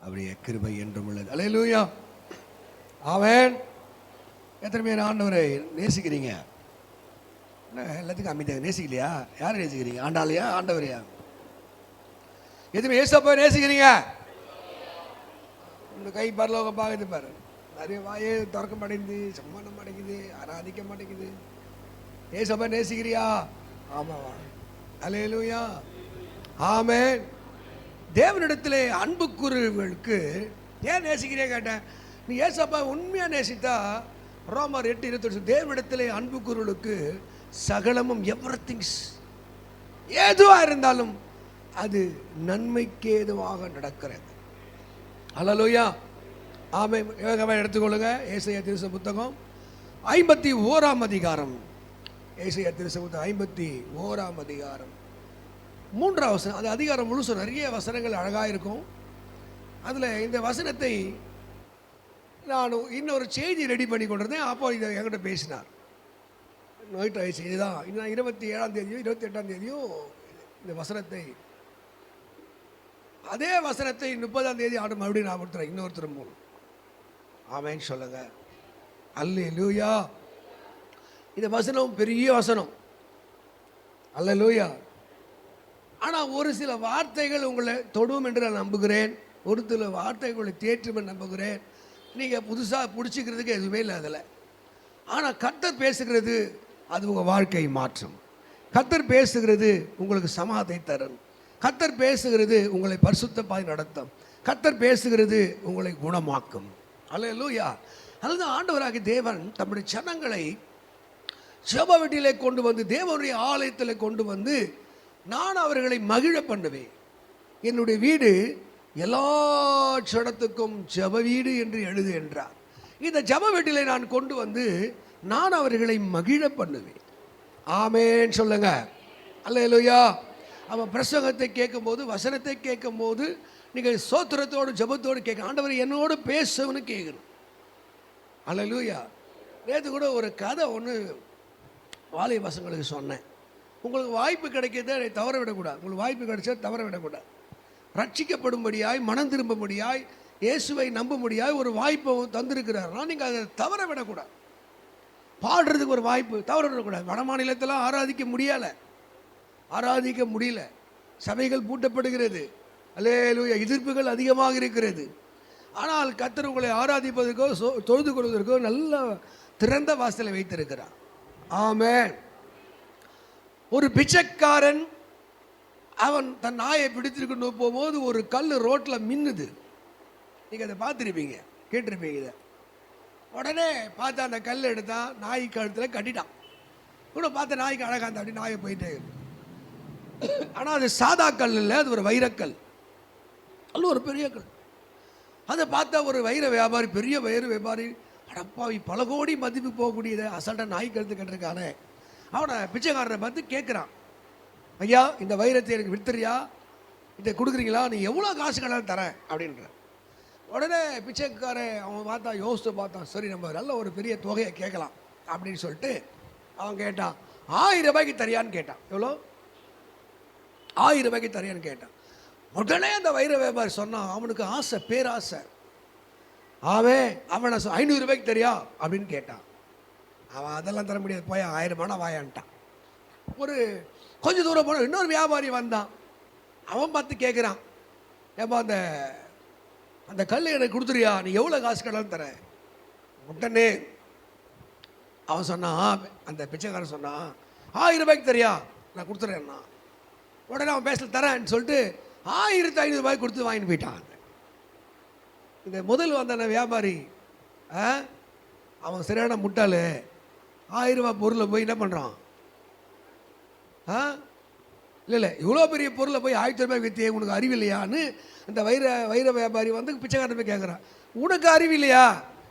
அவருடைய கிருபை என்றும் உள்ளது. அல்லேலூயா, ஆமென். எத்தனை பேர் ஆண்டவரை நேசிக்கிறீங்க? எல்லாத்துக்கும் அமைதியாக நேசிக்கலையா? யாரை நேசிக்கிறீங்க? ஆண்டாளையா ஆண்டவரையா? எதுவுமே ஏசப்பா நேசிக்கிறீங்க? இந்த கை பரலோக பார்க்குது பாரு, நிறைய வாயே திறக்க மாட்டேங்குது, சம்மானம் மாட்டேங்குது, ஆராதிக்க மாட்டேங்குது. ஏசப்பா நேசிக்கிறியா? ஆமாவா? அல்லேலூயா, ஆமென். தேவனிடத்திலே அன்புக்குரியவர்களுக்கு ஏன் நேசிக்கிறியா கேட்டேன். நீ ஏசப்பா உண்மையா நேசித்தா ரோமர் 8:28 தேவனிடத்திலே அன்புக்குரியவர்களுக்கு சகலமும் எவ்ரிதிங்ஸ் ஏதுவாக இருந்தாலும் அது நன்மைக்கு ஏதுவாக நடக்கிறது. அல்லேலூயா, ஆமென். எடுத்துக்கொள்ளுங்க ஏசாயா தீர்க்க புத்தகம் 51ஆம் அதிகாரம். ஏசாயா தீர்க்க புத்தகம் 51ஆம் அதிகாரம் 3ஆம் வசனம். அந்த அதிகாரம் முழுசும் நிறைய வசனங்கள் அழகாக இருக்கும். அதில் இந்த வசனத்தை நான் இன்னொரு செய்தி ரெடி பண்ணி கொண்டிருந்தேன். அப்போ இதை என்கிட்ட பேசினார். நோய்ட்டு செய்தி தான். இன்னும் 27ஆம் தேதியோ 28ஆம் தேதியோ இந்த வசனத்தை, அதே வசனத்தை 30ஆம் தேதி மறுபடியும் நான் கொடுத்துறேன் இன்னொருத்தரும் போல். ஆமென் சொல்லுங்க. அல்லேலூயா. இந்த வசனம் பெரிய வசனம். அல்லேலூயா. ஆனால் ஒரு சில வார்த்தைகள் உங்களை தொடும் என்று நான் நம்புகிறேன். ஒரு சில வார்த்தைகளை தேற்றும் என்று நம்புகிறேன். நீங்கள் புதுசாக பிடிச்சிக்கிறதுக்கு எதுவுமே இல்லை அதில். ஆனால் கர்த்தர் பேசுகிறது அது உங்கள் வாழ்க்கை மாற்றும். கர்த்தர் பேசுகிறது உங்களுக்கு சமாதானத்தை தரும். கர்த்தர் பேசுகிறது உங்களை பரிசுத்த பாதை நடத்தும். கர்த்தர் பேசுகிறது உங்களை குணமாக்கும். அல்லேலூயா. அதுதான் ஆண்டவராகிய தேவன் தம்முடைய ஜனங்களை ஜெப வீட்டிலே கொண்டு வந்து, தேவனுடைய ஆலயத்தில் கொண்டு வந்து, நான் அவர்களை மகிழ பண்ணுவேன். என்னுடைய வீடு எல்லா ஜனத்துக்கும் ஜெப வீடு என்று எழுது என்றார். இந்த ஜெப வீட்டிலே நான் கொண்டு வந்து நான் அவர்களை மகிழ பண்ணுவேன். ஆமென் சொல்லுங்க. அல்லேலூயா. அவன் பிரசங்கத்தை கேட்கும்போது, வசனத்தை கேட்கும்போது நீங்கள் சோத்திரத்தோடு ஜெபத்தோடு கேட்க, ஆண்டவர் என்னோடு பேசுன்னு கேட்கணும். அல்லேலூயா. நேற்று கூட ஒரு கதை ஒன்று வாலிப பசங்களுக்கு சொன்னேன். உங்களுக்கு வாய்ப்பு கிடைக்கிறத தவற விடக்கூடாது. உங்களுக்கு வாய்ப்பு கிடைச்சா தவற விடக்கூடாது. ரட்சிக்கப்படும்படியாய், மனம் திரும்பும்படியாய், இயேசுவை நம்பும்படியாய் ஒரு வாய்ப்பை தந்திருக்கிறார்னா நீங்கள் அதை தவற விடக்கூடாது. பாடுறதுக்கு ஒரு வாய்ப்பு தவற விடக்கூடாது. வட மாநிலத்தில் ஆராதிக்க முடியல. சபைகள் பூட்டப்படுகிறது. அல்லேலூயா. எதிர்ப்புகள் அதிகமாக இருக்கிறது. ஆனால் கர்த்தர் உங்களை ஆராதிப்பதற்கோ தொழுது கொள்வதற்கோ நல்ல திறந்த வாசலை வைத்திருக்கிறார். ஆமென். ஒரு பிச்சைக்காரன் அவன் தன் நாயை பிடித்திருக்கணும் போகும்போது ஒரு கல் ரோட்டில் மின்னுது. நீங்கள் அதை பார்த்துருப்பீங்க, கேட்டிருப்பீங்க. இதை உடனே பார்த்து அந்த கல் எடுத்தான், நாய் கழுத்தில் கட்டிட்டான். கூட பார்த்த நாய்க்கு அழகாக இருந்தா அப்படி நாயை போயிட்டே. ஆனால் அது சாதா கல் இல்லை, அது ஒரு வைரக்கல். அது ஒரு பெரிய கல். அதை பார்த்தா ஒரு வைர வியாபாரி, பெரிய வைர வியாபாரி, அடப்பாவி பல கோடி மதிப்பு போகக்கூடியதை அசால்ட்டாக நாய் கழுத்து கட்டிருக்கானே. அவனை பிச்சைக்காரரை பார்த்து கேட்குறான், ஐயா இந்த வைரத்தை எனக்கு விற்றுறியா, இதை கொடுக்குறீங்களா, நீ எவ்வளோ காசு கணக்கு தரேன் அப்படின்ற. உடனே பிச்சைக்காரன் அவன் யோசித்து பார்த்தான், சரி நம்ம நல்ல ஒரு பெரிய தொகையை கேட்கலாம் அப்படின்னு சொல்லிட்டு அவன் கேட்டான், 1000 ரூபாய்க்கு தரியான்னு கேட்டான். எவ்வளோ? 1000 ரூபாய்க்கு தரியான்னு கேட்டான். உடனே அந்த வைர வியாபாரி சொன்னான், அவனுக்கு ஆசை, பேராசை. அவனை 500 ரூபாய்க்கு தெரியா அப்படின்னு கேட்டான். அவன் அதெல்லாம் தர முடியாது, போய் 1000 வாயான்ட்டான். ஒரு கொஞ்சம் தூரம் போன இன்னொரு வியாபாரி வந்தான். அவன் பார்த்து கேட்குறான், ஏப்பா அந்த கல் எனக்கு கொடுத்துறியா, நீ எவ்வளோ காசு கடல் தர. உடனே அவன் சொன்னான், அந்த பிச்சைக்காரன் சொன்னான், 1000 ரூபாய்க்கு தெரியா, நான் கொடுத்துறேன்னா. உடனே அவன் பேசல தரேன்னு சொல்லிட்டு 1500 ரூபாய்க்கு கொடுத்து வாங்கிட்டு போயிட்டான். இந்த முதல் வந்த வியாபாரி அவன் சரியான முட்டாள். 1000 ரூபாய் பொருளை போய் என்ன பண்ணுறான்? இல்லை இவ்வளோ பெரிய பொருளை போய் 1000 ரூபாய் வித்தியே, உனக்கு அறிவில்லையான்னு அந்த வைர வியாபாரி வந்து பிச்சைக்காரன் போய் கேட்குறான், உனக்கு அறிவில்லையா,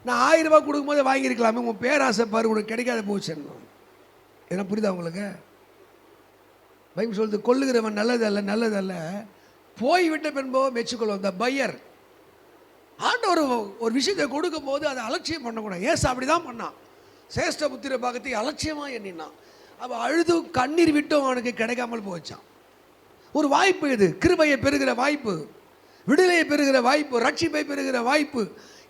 நான் 1000 ரூபாய் கொடுக்கும்போது வாங்கியிருக்கலாமே, உன் பேராசை பாரு, உனக்கு கிடைக்காத போச்சுன்னு. இதெல்லாம் புரியுதா உங்களுக்கு? பைபிள் சொல்லுது, கொள்ளுகிறவன் நல்லதல்ல போய்விட்ட பின்போ மெச்சுக்கொள்வோம். இந்த பையர் ஆண்டவர் ஒரு விஷயத்தை கொடுக்கும் போது அதை அலட்சியம் பண்ணக்கூடாது. ஏசு அப்படி தான் பண்ணான். சேஷ்ட புத்திர பாகத்தை அலட்சியமாக எண்ணினான். அவன் அழுது கண்ணீர் விட்டும் அவனுக்கு கிடைக்காமல் போச்சான். ஒரு வாய்ப்பு, இது கிருபையை பெறுகிற வாய்ப்பு. விடுதலை பெறுகிற வாய்ப்பு, ரட்சிப்பை பெறுகிற வாய்ப்பு.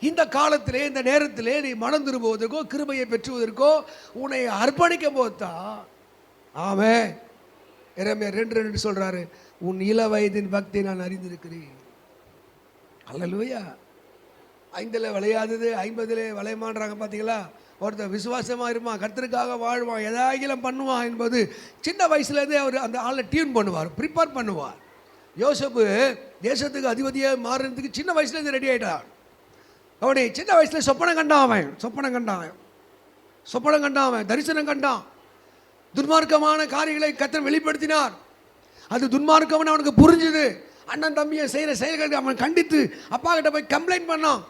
இந்த காலத்திலே, இந்த நேரத்திலே நீ மனம் திரும்புவதற்கோ கிருபையை பெற்றுவதற்கோ உன்னை அர்ப்பணிக்கும் போது தான். ஆமென். எரேமியா 2:2 சொல்றாரு, உன் இள வயதின் பக்தியை நான் அறிந்திருக்கிறேன். அல்லேலூயா. 5 விளையாதது 50 விளையமான்றாங்க பார்த்தீங்களா? ஒருத்தர் விசுவாசமாக இருப்பான், கர்த்தருக்காக வாழ்வான், எதாயிலும் பண்ணுவான் என்பது சின்ன வயசுலேருந்தே அவர் அந்த ஆளை டியூன் பண்ணுவார், ப்ரிப்பேர் பண்ணுவார். யோசேப்பு தேசத்துக்கு அதிபதியாக மாறுறதுக்கு சின்ன வயசுலேருந்து ரெடி ஆகிட்டான். அவனை சின்ன வயசில் சொப்பனம் கண்டான், தரிசனம் கண்டான். துன்மார்க்கமான காரியங்களை கர்த்தர் வெளிப்படுத்தினார். அது துன்மார்க்கம்னு அவனுக்கு புரிஞ்சுது. அண்ணன் தம்பியை செய்கிற செயல்களுக்கு அவன் கண்டித்து அப்பா கிட்ட போய் கம்ப்ளைண்ட் பண்ணான்.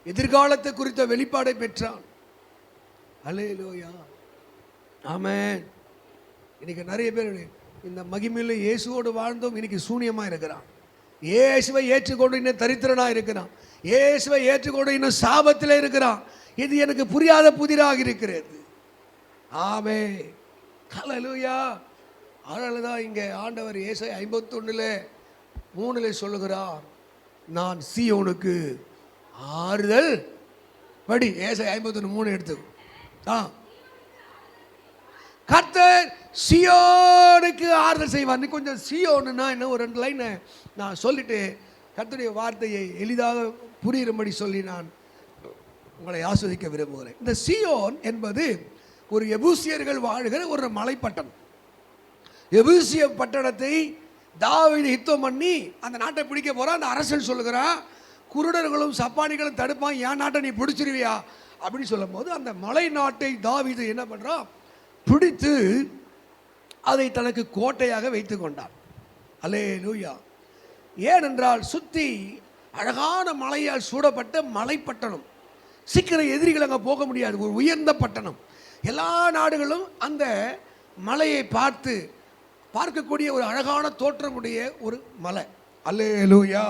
எதிர்காலத்தை குறித்த வெளிப்பாடை பெற்றான். அல்லேலூயா. ஆமென். இன்னைக்கு நிறைய பேர் இந்த மகிமையில் இயேசுவோடு வாழ்ந்தோம், இன்னைக்கு சூனியமாக இருக்கிறான். இயேசுவை ஏற்றுக்கொண்டு இன்னும் தரித்திரனாக இருக்கிறான். இயேசுவை ஏற்றுக்கொண்டு இன்னும் சாபத்தில் இருக்கிறான். இது எனக்கு புரியாத புதிராக இருக்கிறது. ஆமென். அல்லேலூயா. அதனால தான் இங்கே ஆண்டவர் ஏசாயா 51:3 சொல்லுகிறார், நான் சீயோனுக்கு ஆறுதல் படி. ஏசாயா 51:3 எடுத்து. கர்த்தர் சீயோனுக்கு ஆறுதல் செய்வார். நீ கொஞ்சம் சீயோனுன்னா என்ன ஒரு 2 லைன் நான் சொல்லிட்டு கர்த்தருடைய வார்த்தையை எளிதாக புரியும்படி சொல்லி நான் உங்களை ஆஸ்வதிக்க விரும்புகிறேன். இந்த சீயோன் என்பது ஒரு எபூசியர்கள் வாழ்கிற ஒரு மலைப்பட்டணம். எபூசிய பட்டணத்தை தாவீது யுத்தம் பண்ணி அந்த நாட்டை பிடிக்க போகிறான். அந்த அரசன் சொல்லுகிறான், குருடர்களும் சப்பானிகளும் தடுப்பான், என் நாட்டை நீ பிடிச்சிருவியா அப்படின்னு சொல்லும் போது அந்த மலை நாட்டை தாவீது என்ன பண்ணுறான், பிடித்து அதை தனக்கு கோட்டையாக வைத்து கொண்டான். அல்லேலூயா. ஏனென்றால் சுற்றி அழகான மலையால் சூடப்பட்ட மலைப்பட்டணம். சீக்கிரம் எதிரிகள் அங்கே போக முடியாது. ஒரு உயர்ந்த பட்டணம். எல்லா நாடுகளும் அந்த மலையை பார்க்கக்கூடிய ஒரு அழகான தோற்றமுடைய ஒரு மலை. அல்லேலூயா.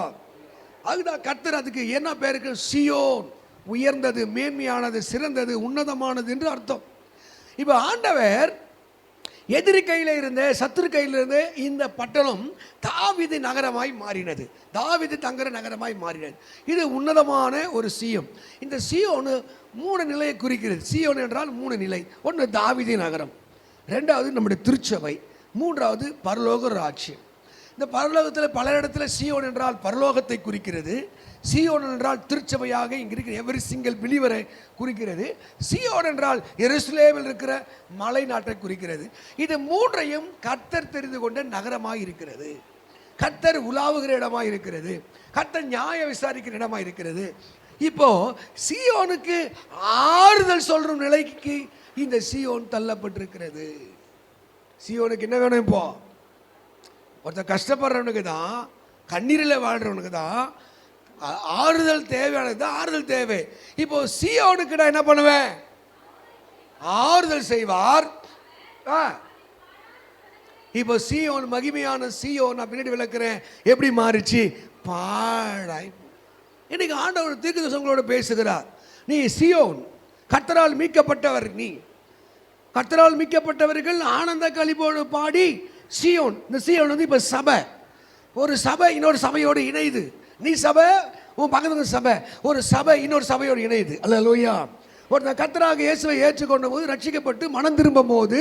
அதுதான் கர்த்தர் அதுக்கு என்ன பேருக்கு சீயோன், உயர்ந்தது, மேன்மையானது, சிறந்தது, உன்னதமானது என்று அர்த்தம். இப்போ ஆண்டவர் எதிரி கையில் இருந்த, சத்துரு கையில் இருந்த இந்த பட்டணம் தாவீது நகரமாய் மாறினது, தாவீது தங்குற நகரமாய் மாறினது. இது உன்னதமான ஒரு சீயோன். இந்த சீயோனு 3 நிலையை குறிக்கிறது. சீயோன் என்றால் 3 நிலை. ஒன்று தாவீது நகரம், 2வது நம்முடைய திருச்சபை, 3வது பரலோக ராஜ்யம். இந்த பரலோகத்தில் பல இடத்துல சீயோன் என்றால் பரலோகத்தை குறிக்கிறது. சீயோன் என்றால் திருச்சபையாக இங்கே இருக்கிற எவரி சிங்கிள் பிலீவரை குறிக்கிறது. சீயோன் என்றால் எருசலேமில் இருக்கிற மலை நாட்டை குறிக்கிறது. இது 3ஐயும் கர்த்தர் தெரிந்து கொண்ட நகரமாக இருக்கிறது. கர்த்தர் உலாவுகிற இடமாக இருக்கிறது. கர்த்தர் நியாய விசாரிக்கிற இடமாக இருக்கிறது. இப்போ சீயோனுக்கு ஆறுதல் சொல்ற நிலைக்கு இந்த சீயோன் தள்ளப்பட்டிருக்கிறது. சீயோனுக்கு என்ன வேணும்? இப்போ ஒருத்தர் கஷ்டப்படுறவனுக்கு தான், கண்ணீரில் வாழ்றவனுக்கு தான் ஆறுதல் தேவையானது தான் ஆறுதல் தேவை. இப்போ சீயோனுக்கு நான் என்ன பண்ணுவேன்? ஆறுதல் செய்வார். இப்போ சீயோன், மகிமையான சீயோன், நான் பின்னாடி விளக்குறேன் எப்படி மாறிச்சு. பாழாய். இன்னைக்கு ஆண்டவர் தீர்க்கதரிசனங்களோடு பேசுகிறார். நீ சீயோன், கர்த்தரால் மீட்கப்பட்டவர். நீ கர்த்தரால் மீட்கப்பட்டவர்கள் ஆனந்த களிப்போடு பாடி சீயோன். இந்த சீயோன் வந்து இப்போ சபை. ஒரு சபை இன்னொரு சபையோடு இணையுது. நீ சபை, உன் பக்கத்து சபை, ஒரு சபை இன்னொரு சபையோடு இணையுது. அல்லேலூயா. ஒருத்தன் கர்த்தராக இயேசுவை ஏற்றுக்கொண்ட போது, ரட்சிக்கப்பட்டு மனம் திரும்பும் போது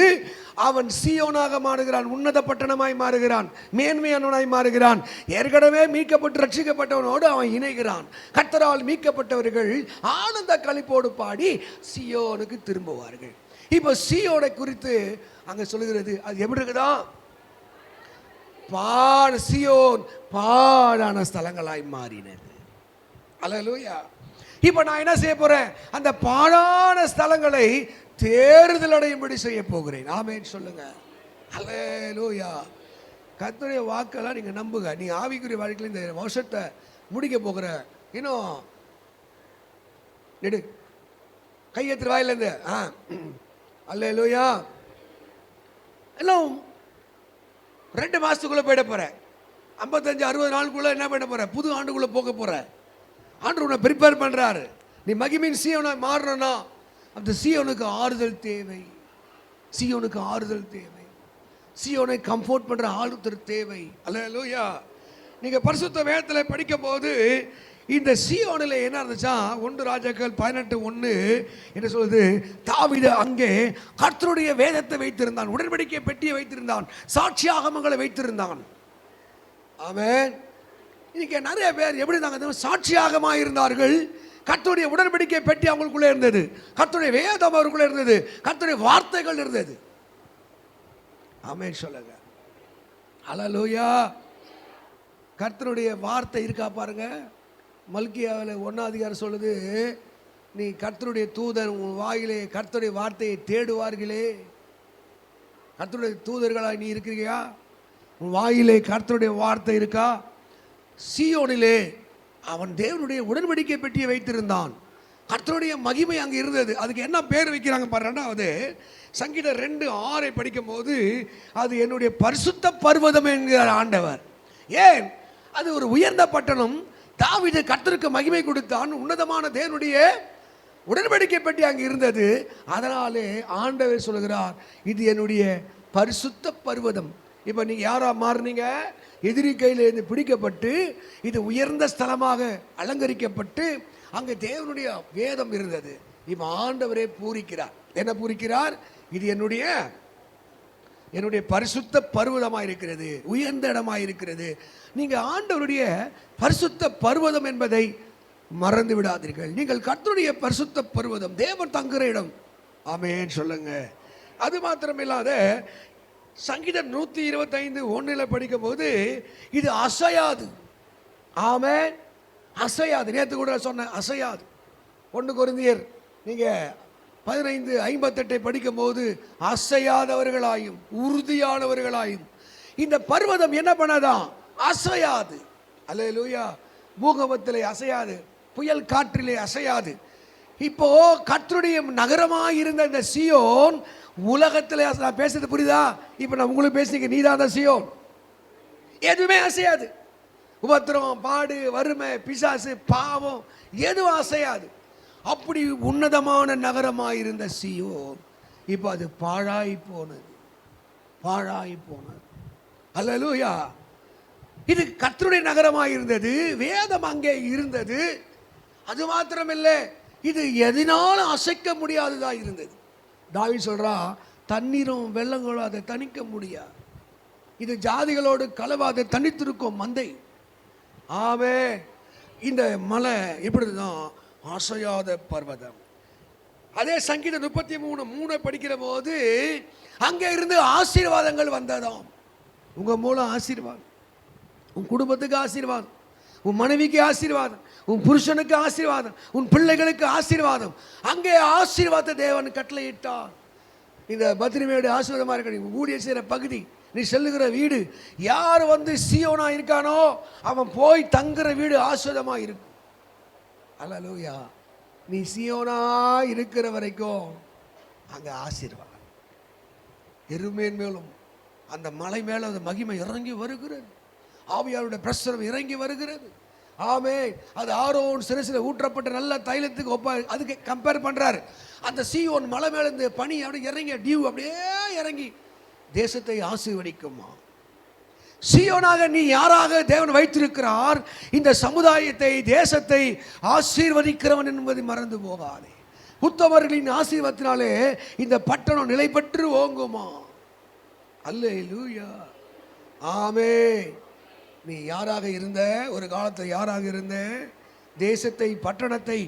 அவன் சீயோனாக மாறுகிறான், உன்னத பட்டணமாய் மாறுகிறான், மேன்மையானவனாய் மாறுகிறான். ஏற்கனவே மீட்கப்பட்டு ரட்சிக்கப்பட்டவனோடு அவன் இணைகிறான். கர்த்தரால் மீட்கப்பட்டவர்கள் ஆனந்த களிப்போடு பாடி சீயோனுக்கு திரும்புவார்கள். இப்போ சீயோனை குறித்து அங்கே சொல்லுகிறது. அது எப்படி இருக்குதா? சீயோன் பாழான ஸ்தலங்களாய் மாறினது. அல்லேலூயா. இப்போ நான் என்ன செய்ய போறேன்? அந்த பாழான ஸ்தலங்களை தேறுதல் அடையும்படி செய்ய போகிறேன். ஆமென் சொல்லுங்க. அல்லேலூயா. கர்த்தருடைய வாக்கெல்லாம் நீங்க நம்புங்க. நீங்க ஆவிக்குரிய வாழ்க்கையில் இந்த வருஷத்தை முடிக்க போகிற, இன்னும் நெடு கையெழுத்து வாயிலேருந்து அல்லேலூயா. எல்லாம் 2 மாசத்துக்குள்ள போயிட போற. 55-60 நாளுக்குள்ள என்ன பண்ண போற? புது ஆண்டுக்குள்ள போக போற. ஆண்டு உன்னை ப்ரிப்பேர் பண்றாரு. நீ மகிமையின் சீயோனை மாறணும்னா அந்த சீயோனுக்கு ஆறுதல் தேவை. சீயோனுக்கு ஆறுதல் தேவை. சீயோனை கம்ஃபோர்ட் பண்ற ஆளுத்தர் தேவை. அல்லேலூயா. நீங்க பரிசுத்த வேதத்தில் படிக்கும் போது இந்த சீயோனில் என்ன இருந்துச்சா, 1 ராஜாக்கள் 18:1 என்ன சொல்லுது, தாவீது அங்கே கர்த்தருடைய வேதத்தை வைத்திருந்தான், உடன்படிக்கை பெட்டியை வைத்திருந்தான், சாட்சியாகமங்களை வைத்திருந்தான். ஆமென். இன்னைக்கு நிறைய பேர் எப்படி இருந்தாங்க, சாட்சியாகமா இருந்தார்கள். கர்த்தருடைய உடன்படிக்கை பெட்டி அவங்களுக்குள்ளே இருந்தது, கர்த்தருடைய வேதம் அவருக்குள்ளே இருந்தது, கர்த்தருடைய வார்த்தைகள் இருந்தது. ஆமென் சொல்லுங்க. ஹல்லேலூயா. கர்த்தருடைய வார்த்தை இருக்கா பாருங்க. மல்கியாவில் 1ஆம் அதிகாரம் சொல்லுது, நீ கர்த்தருடைய தூதன் உன் வாயிலே கர்த்தருடைய வார்த்தையை தேடுவார்களே. கர்த்தருடைய தூதர்களாக நீ இருக்கிறியா? உன் வாயிலே கர்த்தருடைய வார்த்தை இருக்கா? சீயோனிலே அவன் தேவனுடைய உடன்படிக்கை பெட்டியை வைத்திருந்தான். கர்த்தருடைய மகிமை அங்கே இருந்தது. அதுக்கு என்ன பேர் வைக்கிறாங்க பாரு. 2வது சங்கீதம் 2:6 படிக்கும் போது, அது என்னுடைய பரிசுத்த பர்வதம் என்கிறார் ஆண்டவர். ஏன்? அது ஒரு உயர்ந்த பட்டணம். தாவீது கர்த்தருக்கு மகிமை கொடுத்தான். உன்னதமான தேவனுடைய உடன்படிக்கை பெட்டி அங்கே இருந்தது. அதனாலே ஆண்டவர் சொல்கிறார், இது என்னுடைய பரிசுத்த பர்வதம். இப்போ நீங்க யாரா மாறுனீங்க? எதிரி கையில் இருந்து பிடிக்கப்பட்டு இது உயர்ந்த ஸ்தலமாக அலங்கரிக்கப்பட்டு அங்கே தேவனுடைய வேதம் இருந்தது. இப்போ ஆண்டவரே பூரிக்கிறார். என்ன பூரிக்கிறார்? இது என்னுடைய பரிசுத்த பர்வதமாக இருக்கிறது, உயர்ந்த இடமாக இருக்கிறது. நீங்க ஆண்டவருடைய பரிசுத்த பர்வதம் என்பதை மறந்து விடாதீர்கள். நீங்கள் கர்த்தருடைய பரிசுத்த பர்வதம், தேவன் தங்குற இடம். ஆமென் சொல்லுங்க. அது மாத்திரமில்லாத சங்கீதம் 125:1 படிக்கும் போது, இது அசையாது. ஆமென். அசையாது. நேற்று கூட சொன்ன அசையாது. 1 கொரிந்தியர் நீங்க 15:58 படிக்கும் போது, அசையாதவர்களாயும் உறுதியானவர்களாயும். இந்த பர்வதம் என்ன பண்ணாதான்? அசையாது. அல்லேலூயா. பூகம்பத்திலே அசையாது, புயல் காற்றிலே அசையாது. இப்போ கர்த்தருடைய நகரமாக இருந்த இந்த சீயோன் உலகத்தில், நான் பேசுறது புரியுதா? இப்போ நான் உங்களுக்கு பேசுறீங்க, நீதான் தான் சீயோன். எதுவுமே அசையாது. உபத்திரம், பாடு, வறுமை, பிசாசு, பாவம் எதுவும் அசையாது. அப்படி உன்னதமான நகரமாக இருந்த சீயோன் இப்போ அது பாழாய் போனது. அல்லேலூயா. இது கர்த்தருடைய நகரமாக இருந்தது, வேதம் அங்கே இருந்தது. அது மாத்திரமில்லை, இது எதனாலும் அசைக்க முடியாததா இருந்தது. தாவீது சொல்றா, தண்ணீரும் வெள்ளங்களும் அதை தணிக்க முடியாது. இது ஜாதிகளோடு கலவாத தனித்திருக்கும் மந்தை. ஆமே. இந்த மலை இப்படிதான் அசையாத பர்வதம். அதே சங்கீதம் 33:3 படிக்கிற போது, அங்கே இருந்து ஆசீர்வாதங்கள் வந்ததாம். உங்க மூலம் ஆசீர்வாதம், உன் குடும்பத்துக்கு ஆசீர்வாதம், உன் மனைவிக்கு ஆசீர்வாதம், உன் புருஷனுக்கு ஆசீர்வாதம், உன் பிள்ளைகளுக்கு ஆசீர்வாதம். அங்கே ஆசீர்வாத தேவன் கட்டளையிட்டார். இந்த பத்ரிமையுடைய ஆசீர்வாதமா இருக்க ஊழிய செய்கிற பகுதி, நீ செல்லுகிற வீடு, யார் வந்து சீயோனா இருக்கானோ அவன் போய் தங்குற வீடு ஆசீர்வாதமா இருக்கும். அல்லேலூயா. நீ சீயோனா இருக்கிற வரைக்கும் அங்க ஆசீர்வாதம். எருமேன் மேலும் அந்த மலை மேல அந்த மகிமை இறங்கி வருகிறது. ஆவியாருடைய பிரசனம் இறங்கி வருகிறது. ஆமே. அது ஆரோன் சிரசில் ஊற்றப்பட்ட நல்ல தைலத்துக்கு அதுக்கு கம்பேர் பண்றாரு. அந்த சீயோன் மலை மேல இந்த பனி அப்படியே இறங்கி, டியூ அப்படியே இறங்கி தேசத்தை ஆசீர்வதிக்குமா. சீயோனாக நீ யாராக தேவன் வைத்திருக்கிறார்? இந்த சமுதாயத்தை, தேசத்தை ஆசீர்வதிக்கிறவன் என்பதை மறந்து போகாதே. உத்தமர்களின் ஆசீர்வாதத்தினாலே இந்த பட்டணம் நிலை பெற்று ஓங்குமா. அல்லேலூயா. ஆமே. நீ யாராக இருந்த? ஒரு காலத்தில் யாராக இருந்த? தேசத்தை, பட்டணத்தை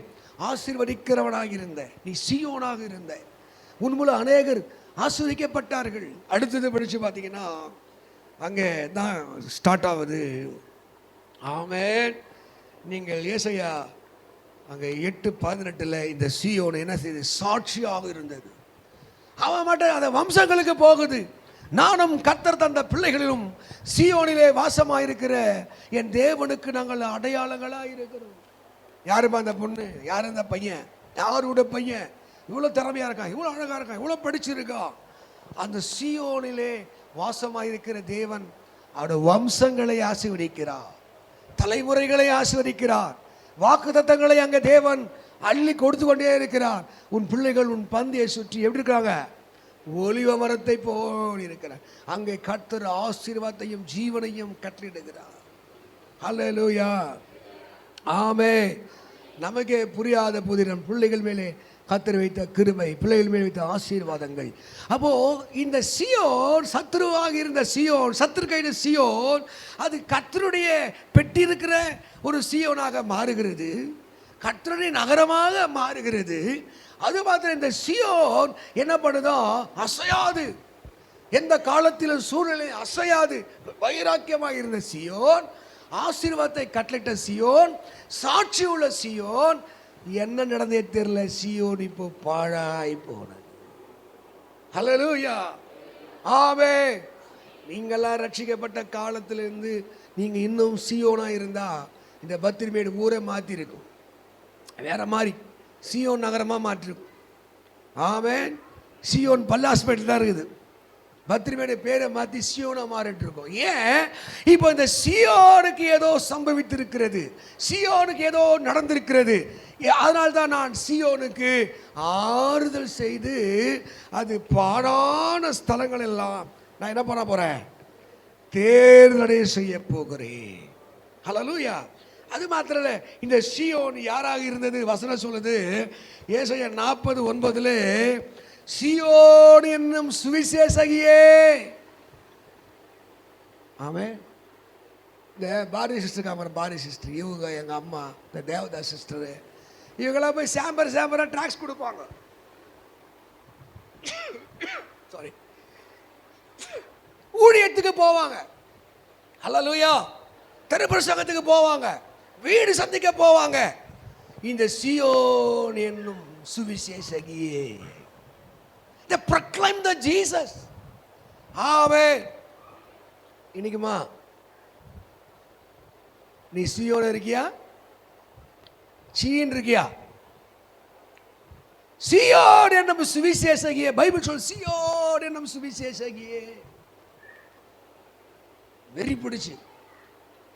ஆசீர்வதிக்கிறவனாக இருந்த. நீ சீயோனாக இருந்த. உன் மூலம் அநேகர் ஆசீர்வதிக்கப்பட்டார்கள். அடுத்தது படிச்சு பார்த்தீங்கன்னா அங்கே தான் ஸ்டார்ட் ஆகுது. ஆமென். நீங்கள் ஏசாயா அங்கே 8:18 இந்த சீயோன் என்ன செய்து? சாட்சியாக இருந்தது. அவன் மட்டும் அந்த வம்சங்களுக்கு போகுது. நானும் கர்த்தர் தந்த பிள்ளைகளிலும் சீயோனிலே வாசமாயிருக்கிற என் தேவனுக்கு நாங்கள் அடையாளங்களாக இருக்கிறோம். யாருப்பா அந்த பொண்ணு? யார் அந்த பையன்? யாரோட பையன்? இவ்வளோ திறமையா இருக்கான், இவ்வளோ அழகா இருக்கான், இவ்வளோ படிச்சிருக்கான். அந்த சீயோனிலே வாசமாயிருக்கிற தேவன் அவருடைய வம்சங்களை ஆசீர்வதிக்கிறார், தலைமுறைகளை ஆசீர்வதிக்கிறார், வாக்குத்தத்தங்களை அங்கே தேவன் அள்ளி கொடுத்து கொண்டே இருக்கிறார். உன் பிள்ளைகள் உன் பந்தியை சுற்றி எப்படி இருக்காங்க? ஒலிவ மரத்தை போல் இருக்கிறார். அங்கே கர்த்தர் ஆசீர்வாதத்தையும் ஜீவனையும் கட்டளிடுகிறார். அல்லேலூயா. ஆமே. நமக்கே புரியாத புதினம் பிள்ளைகள் மேலே கர்த்தர் வைத்த கிருபை, பிள்ளைகள் மேலே வைத்த ஆசீர்வாதங்கள். அப்போ இந்த சியோன், சத்துருவாக இருந்த சியோன், சத்துரு கையில சியோன், அது கர்த்தருடைய பெட்டி இருக்கிற ஒரு சியோனாக மாறுகிறது, கர்த்தருடைய நகரமாக மாறுகிறது. அது மாத்திரம் இந்த சியோன் என்ன பண்ணுதோ, அசையாது, எந்த காலத்திலும் சூழ்நிலை அசையாது, வைராக்கியமாக இருந்த சியோன், ஆசீர்வாதத்தை கட்டளையிட்ட சியோன், சாட்சி உள்ள சியோன், என்ன நடந்தே தெரியல, சியோன் இப்போ பாழாய் போனது. ஹல்லேலூயா. ஆமே. நீங்களாம் ரட்சிக்கப்பட்ட காலத்திலிருந்து நீங்க இன்னும் சியோனா இருந்தா இந்த பத்திரிமேடு ஊரை மாத்தி இருக்கும், வேற மாதிரி சியோன் நகரமா மாற்றிருக்கும். ஆமென். சியோன் பல்லாஸ்பேட்டில் தான் இருக்குது, பத்திரிமேடு பேரை மாற்றி சியோனா மாறிட்டு இருக்கோம். ஏன்? இப்போ இந்த சியோனுக்கு ஏதோ சம்பவித்திருக்கிறது, சியோனுக்கு ஏதோ நடந்திருக்கிறது. அதனால்தான் நான் சியோனுக்கு ஆறுதல் செய்து அது பாழான ஸ்தலங்கள் எல்லாம் நான் என்ன பண்ண போறேன், தேர்தலை செய்ய போகிறேன். ஹல்லேலூயா. அது மாத்திரம் இல்ல, இந்த சியோன் யாராக இருந்தது? வசனம் சொல்லுது ஏசாயா 40:9, சியோன் என்னும் சுவிசேஷகியே. ஆமென். இந்த பாரதி சிஸ்டர் காமர், பாரதி சிஸ்டர், இவங்க எங்க அம்மா, இந்த தேவதாஸ் சிஸ்டர், இவங்களாம் போய் சாம்பரா டாக்ஸ் கொடுப்பாங்க. சாரி, ஊழியத்துக்கு போவாங்க. ஹல்லேலூயா. திருப்பிரசங்கத்துக்கு போவாங்க, வீடு சந்திக்க போவாங்க. இந்த சியோன் என்னும் சுவிசேஷகியே, they proclaim the Jesus. ஆமென். இன்னைக்குமா நீ சியோன் இருக்கியா, சீன் இருக்கியா? சியோன் என்னும் சுவிசேஷகியே, பைபிள் சொல், சியோன் என்னும் சுவிசேஷகியே. வெறி பிடிச்சு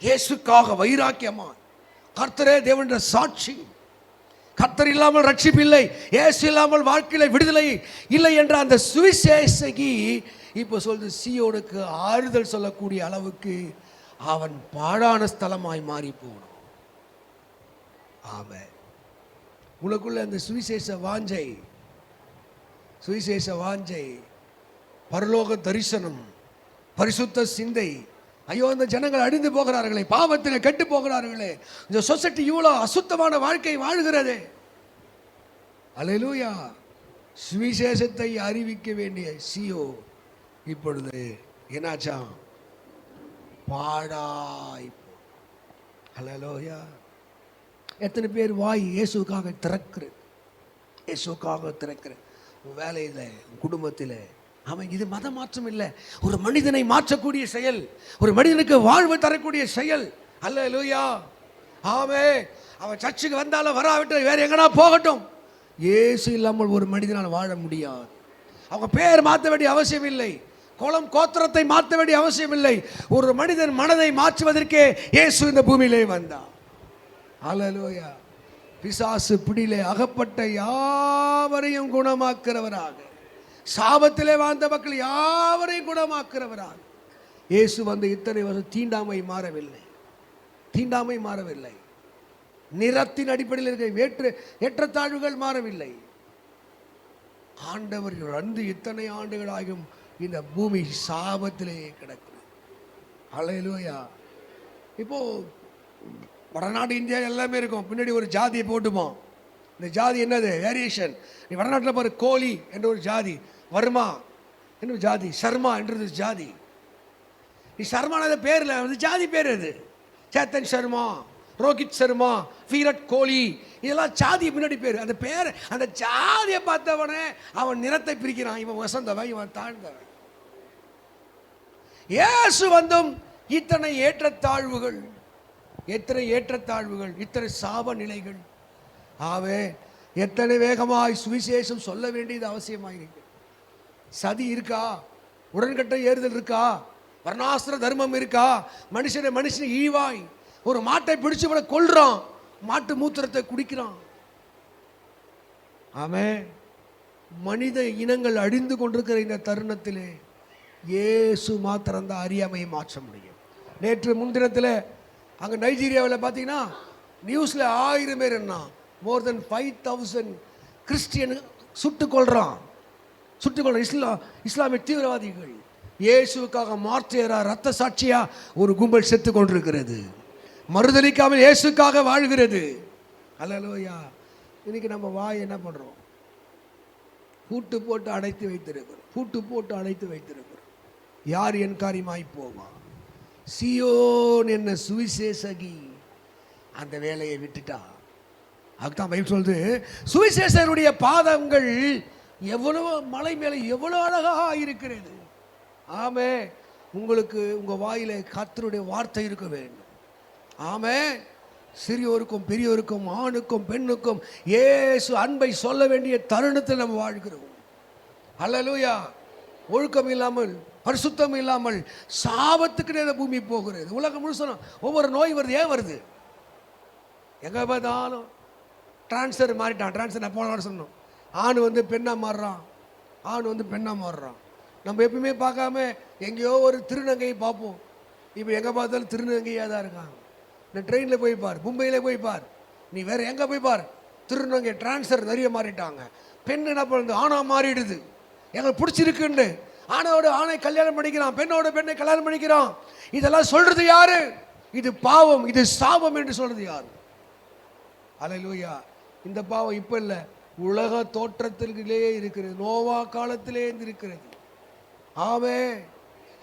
இயேசுக்காக வைராக்கியமா, கர்த்தரே தேவனுடைய சாட்சி, கர்த்தர் இல்லாமல் ரட்சிப்பு இல்லை, இயேசு இல்லாமல் வாழ்க்கையில விடுதலை இல்லை என்ற அந்த சுவிசேஷகி இப்போ சொல்றது, சியோனுக்கு ஆறுதல் சொல்லக்கூடிய அளவுக்கு அவன் பாழான ஸ்தலமாய் மாறி போனான். ஆமென். உனக்குள்ள அந்த சுவிசேஷ வாஞ்சை, பரலோக தரிசனம், பரிசுத்த சிந்தை. ஐயோ, இந்த ஜனங்கள் அழிந்து போகிறார்களே, பாவத்தில் கெட்டு போகிறார்களே, இந்த சொசைட்டி இவ்வளோ அசுத்தமான வாழ்க்கை வாழ்கிறது. அல்லேலூயா. சுவிசேஷத்தை அறிவிக்க வேண்டிய சியோ இப்பொழுது என்னாச்சா, பாழாய். அல்லேலூயா. எத்தனை பேர் வாய் இயேசுக்காக திறக்கிறது, இயேசுக்காக திறக்கிறது? உன் வேலையில், குடும்பத்தில். அவன் இது மத மாற்றம் இல்லை, ஒரு மனிதனை மாற்றக்கூடிய செயல், ஒரு மனிதனுக்கு வாழ்வு தரக்கூடிய செயல். அல்லேலூயா. ஆமென். அவன் சர்ச்சுக்கு வந்தாலும் வராவிட்டு வேற எங்கனா போகட்டும், இயேசு இல்லாமல் ஒரு மனிதனால் வாழ முடியாது. அவங்க பேர் மாற்ற வேண்டிய அவசியம் இல்லை, குலம் கோத்திரத்தை மாற்ற வேண்டிய அவசியம் இல்லை. ஒரு மனிதன் மனதை மாற்றுவதற்கே இயேசு இந்த பூமியிலே வந்தார். அல்லேலூயா. பிசாசு பிடியிலே அகப்பட்ட யாவரையும் குணமாக்குறவராக, சாபத்திலே வாழ்ந்த மக்கள் யாவரையும் குணமாக்குறவராக இயேசு வந்து இத்தனை வருஷம் தீண்டாமை மாறவில்லை, நிறத்தின் அடிப்படையில் இருக்க ஏற்றத்தாழ்வுகள் மாறவில்லை. ஆண்டவர் வந்து இத்தனை ஆண்டுகளாகும் இந்த பூமி சாபத்திலேயே கிடக்குது. அல்லேலூயா. இப்போ வடநாடு இந்தியா எல்லாமே இருக்கும், பின்னாடி ஒரு ஜாதியை போட்டுமா. இந்த ஜாதி என்னது? வேரியேஷன். நீ வடநாட்டில் பாரு, கோலி என்ற ஒரு ஜாதி, வர்மா என்ற ஜாதி, சர்மா என்றது ஜாதி. நீ சர்மானது பேரில் வந்து ஜாதி பேர் அது. சேத்தன் சர்மா, ரோஹித் சர்மா, விராட் கோலி, இதெல்லாம் ஜாதி பின்னாடி பேர். அந்த பேர், அந்த ஜாதியை பார்த்தவனே அவன் நிறத்தை பிரிக்கிறான், இவன் வசந்தவன், இவன் தாழ்ந்தவன். இயேசு வந்தும் இத்தனை ஏற்றத்தாழ்வுகள், இத்தனை சாப நிலைகள். ஆவே, எத்தனை வேகமாய் சுவிசேஷம் சொல்ல வேண்டியது அவசியமாயிருக்கு. சதி இருக்கா? உடன்கட்டை ஏறுதல் இருக்கா? வர்ணாசிர தர்மம் இருக்கா? மனுஷனை ஈவாய் ஒரு மாட்டை பிடிச்சு விட கொல்றான், மாட்டு மூத்திரத்தை குடிக்கிறான். ஆமே. மனித இனங்கள் அழிந்து கொண்டிருக்கிற இந்த தருணத்திலே இயேசு மாத்திரம்தான் அறியாமையை மாற்ற முடியும். நேற்று முன்தினத்தில் அங்கே நைஜீரியாவில் பார்த்தீங்கன்னா நியூஸில் 1000 பேர் என்ன மோர் தென் 5000 கிறிஸ்டியன் சுட்டுக்கொள்கிறான். இஸ்லாமிய தீவிரவாதிகள் இயேசுக்காக மார்த்தியரா ரத்த சாட்சியா ஒரு கும்பல் செத்து கொண்டிருக்கிறது. மறுதலிக்காமல் இயேசுக்காக வாழ்கிறது. அல்லேலூயா. இன்னைக்கு நம்ம வாய் என்ன பண்ணுறோம்? பூட்டு போட்டு அடைத்து வைத்திருக்கிறோம். யார் என் காரியமாய் போவா? சியோன் என்ன சுவிசேஷகி அந்த வேலையை விட்டுட்டா. அதுதான் பைபிள் சொல்லுது, சுவிசேஷருடைய பாதங்கள் எவ்வளவு மலை மேலே எவ்வளவு அழகாக இருக்கிறது. ஆமே. உங்களுக்கு உங்கள் வாயில கர்த்தருடைய வார்த்தை இருக்க வேண்டும். ஆமே. சிறியோருக்கும் பெரியோருக்கும் ஆணுக்கும் பெண்ணுக்கும் இயேசு அன்பை சொல்ல வேண்டிய தருணத்தில் நம்ம வாழ்கிறோம். அல்லேலூயா. ஒழுக்கம் இல்லாமல் பரிசுத்தம் இல்லாமல் சாபத்துக்கு நேர பூமி போகிறது. உலகம் முழுசனும் ஒவ்வொரு நோய் வருது. ஏன் வருது? எங்கே பார்த்தாலும் டிரான்ஸ்ஃபர் மாறிட்டான். டிரான்ஸ்ஃபர் போன சொன்னோம். ஆண் பெண்ணாக மாறுறான். நம்ம எப்பவுமே பார்க்காம எங்கேயோ ஒரு திருநங்கையை பார்ப்போம். இப்போ எங்கே பார்த்தாலும் திருநங்கையாக தான் இருக்காங்க. இந்த ட்ரெயினில் போய் பார், மும்பையில் போய் பார், நீ வேறு எங்கே போய் பார், திருநங்கை டிரான்ஸ்ஃபர் நிறைய மாறிட்டாங்க. பெண் என்ன பண்ணுது? ஆணாக மாறிடுது. எங்களுக்கு பிடிச்சிருக்குன்னு ஆணோட ஆணை கல்யாணம் பண்ணிக்கிறான், பெண்ணோட பெண்ணை கல்யாணம் பண்ணிக்கிறான். இதெல்லாம் சொல்றது யாரு? இது பாவம், இது சாபம் என்று சொல்றது யாரு? அல்லேலூயா. இந்த பாவம் இப்போ இல்லை, உலக தோற்றத்திலேயே இருக்கிறது. நோவா காலத்திலே இருக்கிறது. ஆமே.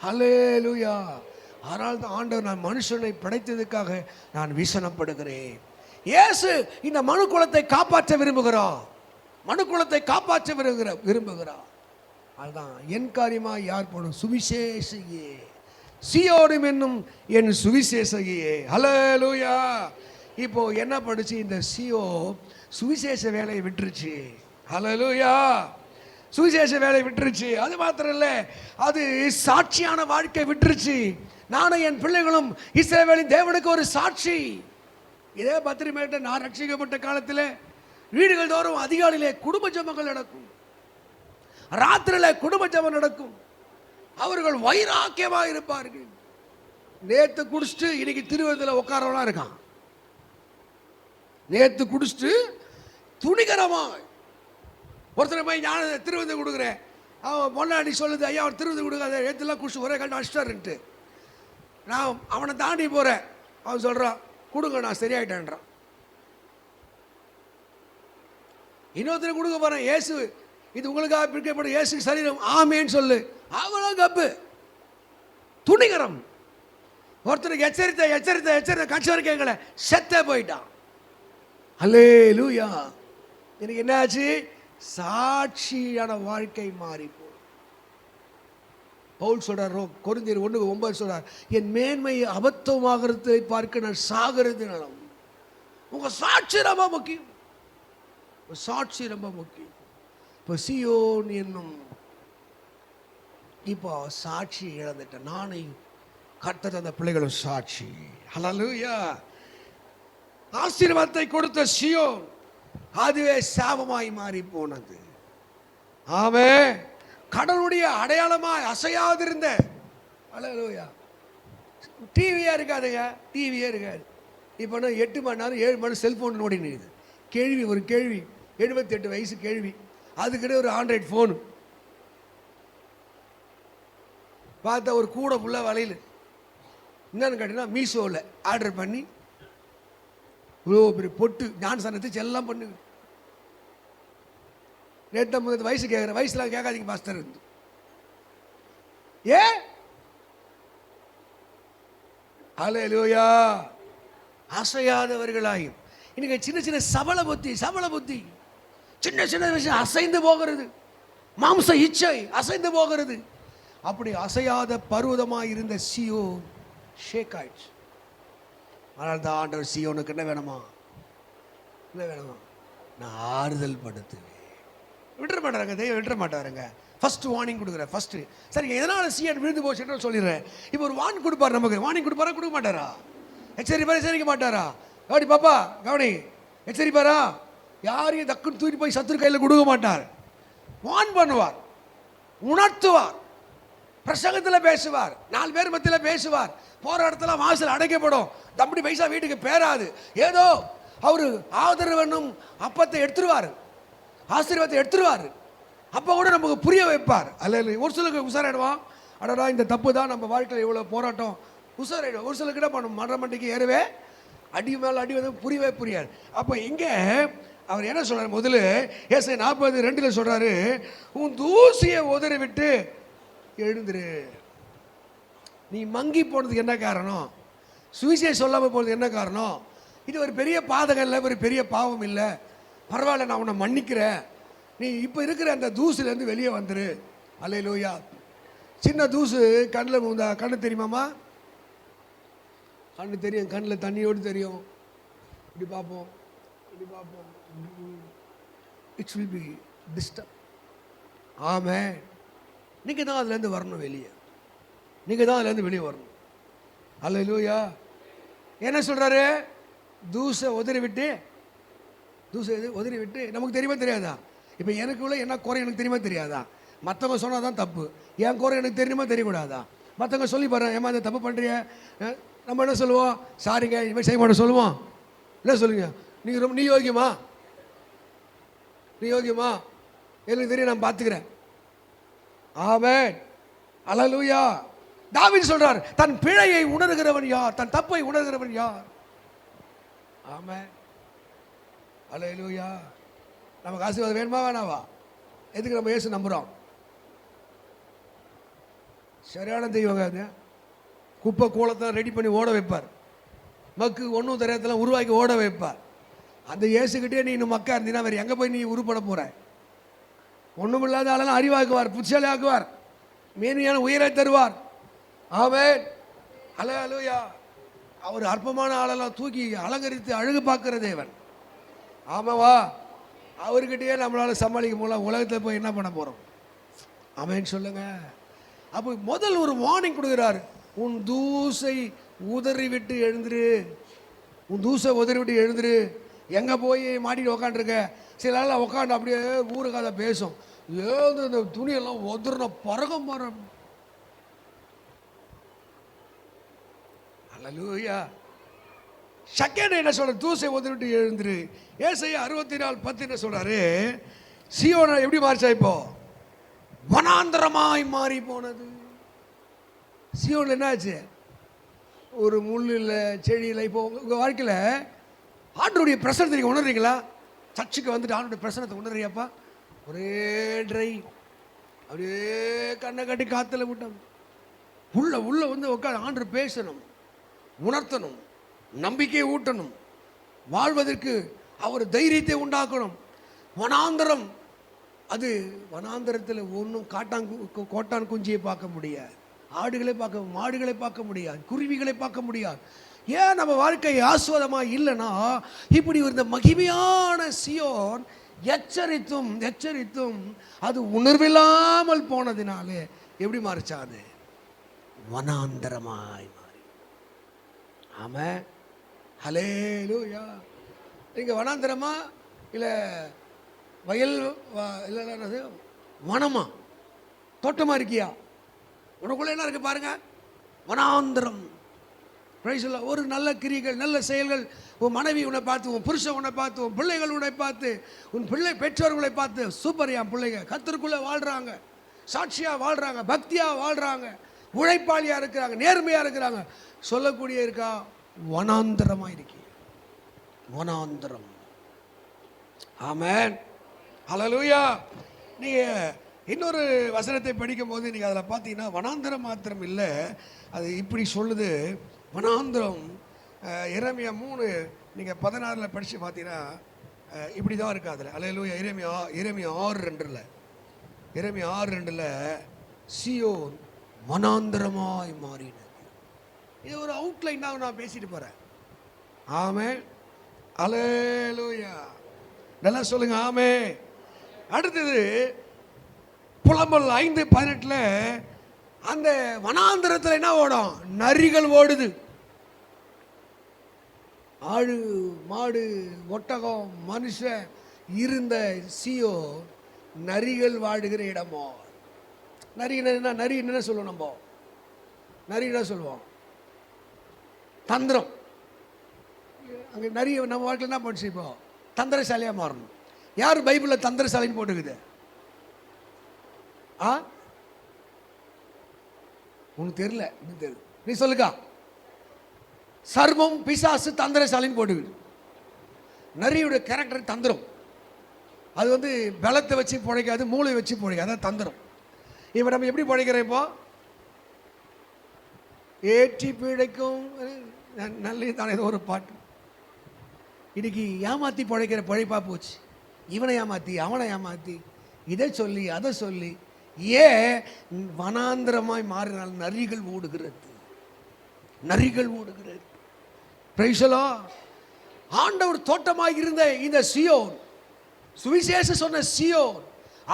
அல்லேலூயா. ஆனால் தான் ஆண்டவர் நான் மனுஷனை படைத்ததுக்காக நான் வீசனப்படுகிறேன். இயேசு இந்த மனு குலத்தை காப்பாற்ற விரும்புகிறார். அதுதான் என் காரியமா யார் போடும்? சுவிசேஷகியே, சியோனும் என்னும் என் சுவிசேஷகியே. ஹல்லேலூயா. இப்போ என்ன பண்ணுச்சு? இந்த சியோ சுவிசேஷ வேலையை விட்டுருச்சு. ஹல்லேலூயா. சுவிசேஷ வேலையை விட்டுருச்சு. அது மாத்திரம் இல்லை, அது சாட்சியான வாழ்க்கை விட்டுருச்சு. நானும் என் பிள்ளைகளும் இஸ்ரவேலின் தேவனுக்கு ஒரு சாட்சி. இதே பத்திரிமேட்ட நான் ரட்சிக்கப்பட்ட காலத்தில் வீடுகள் தோறும் அதிகாலையிலே குடும்ப ஜெபங்கள் நடக்கும், ராத்திரியில் குடும்ப ஜெபம் நடக்கும். அவர்கள் வைராக்கியமாக இருப்பார்கள். நேற்று குடிச்சிட்டு இன்னைக்கு திருவதில் உட்காரவெல்லாம் இருக்கான். நேற்று குடிச்சிட்டு துணிகரமாக ஒருத்தர் போய் ஞான திருவதி கொடுக்குறேன், அவன் பொன்னாடி சொல்லுது, ஐயா அவர் திருவதி கொடுக்காத, நேற்றுலாம் குடிச்சு ஒரே கண்டு அடிச்சிட்டாருன்ட்டு. நான் அவனை தாண்டி போகிறேன், அவன் சொல்கிறான் கொடுங்க நான் சரியாயிட்டேன்றான். இன்னொருத்தர் கொடுக்க போகிறேன், இயேசு இது உங்களுக்காக பிடிக்கப்படும் இயேசு சரீரம் ஆமேன்னு சொல்லு, அவ்வளோ கப்பு துணிகரம். ஒருத்தருக்கு எச்சரித்த கட்சி வரை கேட்கல, செத்தே போயிட்டான். அல்லேலூயா. எனக்கு என்ன ஆச்சு? சாட்சியான வாழ்க்கை மாறி போ. பவுல் சொல்றார், கொரிந்தியர் 1:9 சொல்றார், என் மேன்மை அபத்தமாகிறதை பார்க்க நான் சாகிறது நலம். உங்க சாட்சி ரொம்ப முக்கியம். இப்போ சியோன் என்னும் இப்போ சாட்சி இழந்துட்டேன். நானும் கர்த்தர் அந்த பிள்ளைகளும் சாட்சி. ஹல்லேலூயா. ஆசீர்வாதத்தை கொடுத்த சியோன் அதுவே சாபமாய் மாறி போனது. ஆமே. கடவுளுடைய அடையாளமாய் அசையாதிருந்த, ஹல்லேலூயா, டிவியே இருக்காதுங்க, டிவியே இருக்காது. இப்போ 8 மணி நேரம் 7 மணி செல்ஃபோன் நோடினுது. ஒரு கேள்வி 78 வயசு கேள்வி, அதுக்கிட்ட ஒரு ஆண்ட்ராய்டு ஃபோனு பார்த்தா ஒரு கூட ஃபுல்லாக வலையில் என்னன்னு கேட்டீங்கன்னா மீஷோவில் ஆர்டர் பண்ணி இவ்வளோ பெரிய பொட்டு ஞானசனத்து எல்லாம் பண்ணுங்க. நேற்று 50 வயசு கேட்குற வயசுலாம் கேட்காதீங்க பாஸ்டர் இருந்து. ஏ அல்லேலூயா. அசையாதவர்களாயும் இன்னைக்கு சின்ன சபல புத்தி சின்ன விஷயம் அசைந்து போகிறது. மாம்ச இச்சை அசைந்து போகிறது. அப்படி அசையாத பர்வதமாக இருந்த சியோன் ஷேக் ஆயிடுச்சு. ஆனால் தான் ஆண்டவர் சியோனுக்கு என்ன வேணுமா? நான் ஆறுதல் படுத்துவேன். விட்டுற மாட்டாருங்க, தெய்வம் விட்டுற மாட்டாருங்க. ஃபர்ஸ்ட் வார்னிங் கொடுக்குறேன். ஃபர்ஸ்ட் சரி எதனால் சியோன் விழுந்து போச்சுன்னு சொல்லிடுறேன். இப்போ ஒரு வார்னிங் கொடுப்பார், நமக்கு வார்னிங் கொடுப்பாரா கொடுக்க மாட்டாரா? எச்சரிக்க மாட்டாரா? கவனி பாப்பா, கவனி, எச்சரிப்பாரா? யாரையும் தக்குன்னு தூக்கி போய் சத்துரு கையில் கொடுக்க மாட்டார். வான் பண்ணுவார், உணர்த்துவார். பிரசங்கத்தில் பேசுவார், 4 பேர் மத்தியில் பேசுவார், போற இடத்துல வாசல் அடைக்கப்படும், தம்பி பைசா வீட்டுக்கு பேராது. ஏதோ அவரு ஆதரவனும் அப்பத்தை எடுத்துருவார், ஆசீர்வாதத்தை எடுத்துருவார். அப்போ கூட நமக்கு புரிய வைப்பார். அல்ல ஒரு சிலருக்கு உசாராயிடுவான், அடடா இந்த தப்பு தான் நம்ம வாழ்க்கையில் இவ்வளோ போராட்டம், உசாராயிடுவோம். ஒரு சிலருக்கு என்ன பண்ணும், மன்ற மண்டிக்கு ஏறவே அடி மேலே அடி வந்து புரியவே புரியாது. அப்போ இங்கே அவர் என்ன சொல்றாரு, முதல்ல ஏசாயா 40:2 சொல்றாரு, உன் தூசியை உதறி விட்டு எழுந்துரு. நீ மங்கி போனதுக்கு என்ன காரணம், சுவிசேஷம் சொல்லாமல் போனதுக்கு என்ன காரணம்? இது ஒரு பெரிய பாதகம் இல்லை, ஒரு பெரிய பாவம் இல்லை, பரவாயில்ல நான் உன்னை மன்னிக்கிறேன், நீ இப்போ இருக்கிற அந்த தூசுலேருந்து வெளியே வந்துரு. அல்லேலூயா. சின்ன தூசு கண்ணில் முந்தா கண்ணு தெரியுமாம்மா? கண்ணு தெரியும், கண்ணில் தண்ணியோடு தெரியும். இப்படி பார்ப்போம், இப்படி பார்ப்போம், இட்ஸ் வில் பி டிஸ்டர்ப். ஆமென். நீங்கள் தான் அதுலேருந்து வரணும் வெளியே, நீங்கள் தான் அதுலேருந்து வெளியே வரணும். அல்லேலூயா. என்ன சொல்கிறாரு, தூசை உதறி விட்டு, தூசை உதறி விட்டு. நமக்கு தெரியுமா தெரியாதா? இப்போ எனக்குள்ள என்ன குறை எனக்கு தெரியுமா தெரியாதா? மற்றவங்க சொன்னால் தான் தப்பு, என் குறை எனக்கு தெரியுமா தெரியக்கூடாதா? மற்றவங்க சொல்லி பாரு, ஏமா இந்த தப்பு பண்ணுறிய, நம்ம என்ன சொல்லுவோம், சாரிங்க இனிமேல் செய்ய மாட்டோம் சொல்லுவோம். என்ன சொல்லுங்க, நீங்கள் ரொம்ப நீ யோகியமா, நீ யோகியமா, எனக்கு தெரியும், நான் பார்த்துக்கிறேன். ஆமென். அல்லேலூயா. தாவீது சொல்றார், தன் பிழையை உணர்கிறவன் யார், தன் தப்பை உணர்கிறவன் யார்? ஆமென். அல்லேலூயா. நமக்கு ஆசீர்வாதம் வேணுமா வேணாவா? எதுக்கு நம்ம இயேசு நம்புகிறோம்? சரியான தெய்வங்க அது. குப்பை கோலத்தை ரெடி பண்ணி ஓட வைப்பார், மக்கு ஒன்றும் தெரியாதெல்லாம் உருவாக்கி ஓட வைப்பார். அந்த இயேசுக்கிட்டே நீ இன்னும் மக்கா இருந்தீங்கன்னா வேறு எங்கே போய் நீ உருப்பட போகிற? ஒன்றும் இல்லாத ஆளெல்லாம் அறிவாக்குவார், புத்திசாலி ஆக்குவார், மேன்மையான உயிரை தருவார். ஆமென். அல்லேலூயா. அவர் அற்பமான ஆளெல்லாம் தூக்கி அலங்கரித்து அழகு பார்க்கிற தேவன். ஆமாவா? அவர்கிட்டயே நம்மளால் சமாளிக்க முடியல, உலகத்தில் போய் என்ன பண்ண போகிறோம்? ஆமென் சொல்லுங்க. அப்போ முதல் ஒரு வார்னிங் கொடுக்குறாரு, உன் தூசை உதறி விட்டு எழுந்துரு, உன் தூசை உதறி விட்டு எழுந்துரு. எங்கே போய் மாட்டிட்டு உக்காண்டிருக்க? சில நாள் உட்காந்து அப்படியே ஊருக்காத பேசும், ஏதோ இந்த துணியெல்லாம் உதறின பறகம் மரம். அல்லேலூயா. செகண்ட் என்ன சொல்ற, தூசை உதறி விட்டு எழுந்துரு. ஏசாயா 64:10 என்ன சொல்றாரு, சீயோனை எப்படி மாறிச்சா, இப்போ வனாந்தரமாய் மாறி போனது. சீயோனில் என்ன ஆச்சு? ஒரு முள் இல்லை, செடி இல்லை. இப்போ உங்கள் வாழ்க்கையில் ஆண்டவருடைய பிரசனத்தை நீங்கள் உணர்றீங்களா? சர்ச்சுக்கு வந்துட்டு ஆண்டவருடைய பிரசனத்தை உணர்றியாப்பா? ஒரே ட்ரை, அப்படியே கண்ணை கட்டி காற்றுல விட்டோம். உள்ள வந்து உட்காந்து ஆண்டவர் பேசணும், உணர்த்தணும், நம்பிக்கையை ஊட்டணும், வாழ்வதற்கு அவர் தைரியத்தை உண்டாக்கணும். வனாந்தரம், அது வனாந்தரத்தில் ஒன்றும் கோட்டான் குஞ்சியை பார்க்க முடியாது, ஆடுகளை பார்க்க, மாடுகளை பார்க்க முடியாது, குருவிகளை பார்க்க முடியாது. ஏன் நம்ம வாழ்க்கை ஆஸ்வாதமாக இல்லைன்னா, இப்படி இந்த மகிமையான சியோன் எச்சரித்தும் எச்சரித்தும் அது உணர்வில்லாமல் போனதினாலே எப்படி மாறிச்சாது? வனாந்தரமாய் மாறி. ஆமாம். ஹல்லேலூயா. நீங்கள் வனாந்தரமா இல்லை வயல் இல்லை வனமா தோட்டமாக இருக்கியா? உனக்குள்ள என்ன இருக்கு பாருங்க, வனாந்தரம். ஒரு நல்ல கிரிகள், நல்ல செயல்கள், உன் மனைவி உன்னை பார்த்து, உன் புருஷன் உன்னை பார்த்து, உன் பிள்ளைகள் உன்னை பார்த்து, உன் பெற்றோர்களை பார்த்து, சூப்பர் என் பிள்ளைங்க கர்த்தருக்குள்ளே வாழ்கிறாங்க, சாட்சியாக வாழ்கிறாங்க, பக்தியாக வாழ்கிறாங்க, உழைப்பாளியாக இருக்கிறாங்க, நேர்மையாக இருக்கிறாங்க சொல்லக்கூடிய இருக்கா? வனாந்தரமாக இருக்கி, வனாந்தரம். ஆமென். ஹல்லேலூயா. நீங்கள் இன்னொரு வசனத்தை படிக்கும்போது நீங்கள் அதில் பார்த்தீங்கன்னா வனாந்தரம் மாத்திரம் இல்லை, அது இப்படி சொல்லுது. வனாந்தரம் எரேமியா 3 நீங்கள் 16 படித்து பார்த்தீங்கன்னா இப்படி தான் இருக்குது அதில். அல்லேலூயா. எரேமியா 6:2 எரேமியா 6:2 சீயோன் வனாந்தரமாய் மாறினது. இது ஒரு அவுட்லைனாக நான் பேசிட்டு போகிறேன். ஆமென். அல்லேலூயா. நல்லா சொல்லுங்க. ஆமென். அடுத்தது புலம்பல் 5:18 அந்த வனாந்தரத்தில் என்ன ஓடும்? நரிகள் ஓடுது. ஆடு, மாடு, ஒட்டகம், மனுஷன் இருந்த சீயோ நரிகள் வாடுகிற இடமோ. நரி என்ன சொல்லுவோம்? நரி என்ன சொல்லுவோம்? தந்திரம். அங்கே நிறைய நம்ம வாழ்க்கையில் என்ன பண்ணுச்சு? இப்போ தந்திரசாலியாக மாறணும். யார் பைபிளில் தந்திரசாலின்னு போட்டுக்குது? உனக்கு தெரியல, இன்னும் தெரியல, நீ சொல்லுக்கா. சர்வம் பிசாசு தந்திரசாலின்னு போட்டுக்குது. நரியோட கேரக்டர் தந்திரம். அது வந்து பலத்தை வச்சு பிழைக்காது, மூளை வச்சு பிழைக்காது. அதான் தந்திரம். இப்போ நம்ம எப்படி பிழைக்கிறோம்? இப்போ ஏற்றி பிழைக்கும் நல்ல தானே ஒரு பாட்டு. இன்னைக்கு ஏமாற்றி பிழைக்கிற பிழைப்பா போச்சு. இவனை ஏமாற்றி அவனை ஏமாற்றி இதை சொல்லி அதை சொல்லி ஏன் வனாந்திரமாய் மாறினால் நரிகள் ஓடுகிறது. Price the Lord. ஆண்டவர் தோட்டமாக இருந்த இந்த சியோன், சுவிசேஷ சொன்ன சியோன்,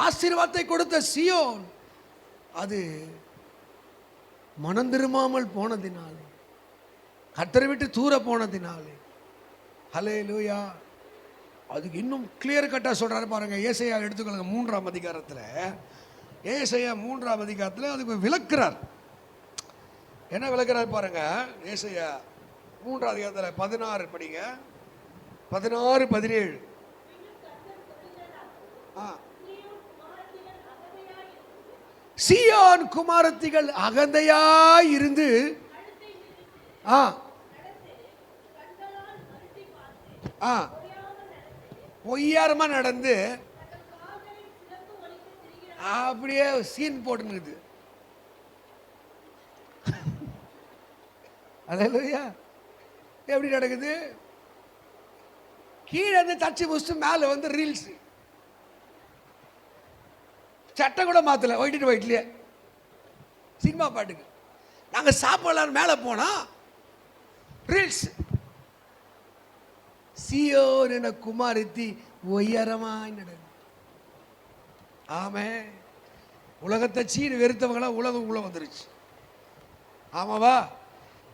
ஆசீர்வாதத்தை கொடுத்த சியோன், அது மனம் திரும்பாமல் போனதினாலே, கர்த்தரை விட்டு தூர போனதினாலே, ஹல்லேலூயா, அதுக்கு இன்னும் கிளியர் கட்டா சொல்றாரு பாருங்க. ஏசாயா எடுத்துக்கொள்ளுங்க, 3ஆம் அதிகாரத்தில். ஏசாயா 3ஆம் அதிகாரத்தில் அதுக்கு விளக்குறார். என்ன விளக்குறார் பாருங்க. ஏசாயா 3ஆம் அதிகாரத்தில் 16 படிங்க. 16, 17. சீயோன் குமாரத்திகள் அகந்தையாய் இருந்து பொய்யாரமா நடந்து அப்படியே சீன் போட்டுனுக்குது. அல்லேலூயா. எப்படி நடக்குது? கீழே இருந்து தச்சு முடிச்சுட்டு மேலே வந்து ரீல்ஸ். சட்டை கூட மாற்றல, ஒயிட்லேயே சினிமா பாட்டுக்கு. நாங்கள் சாப்பிடலான்னு மேலே போனால் ரீல்ஸ். சீயோன் என குமாரத்தி உயரமாய் நடந்து. ஆமே. உலகத்தை சீனு வெறுத்தவங்களாம் உலகம் உள்ள வந்துருச்சு. ஆமாவா?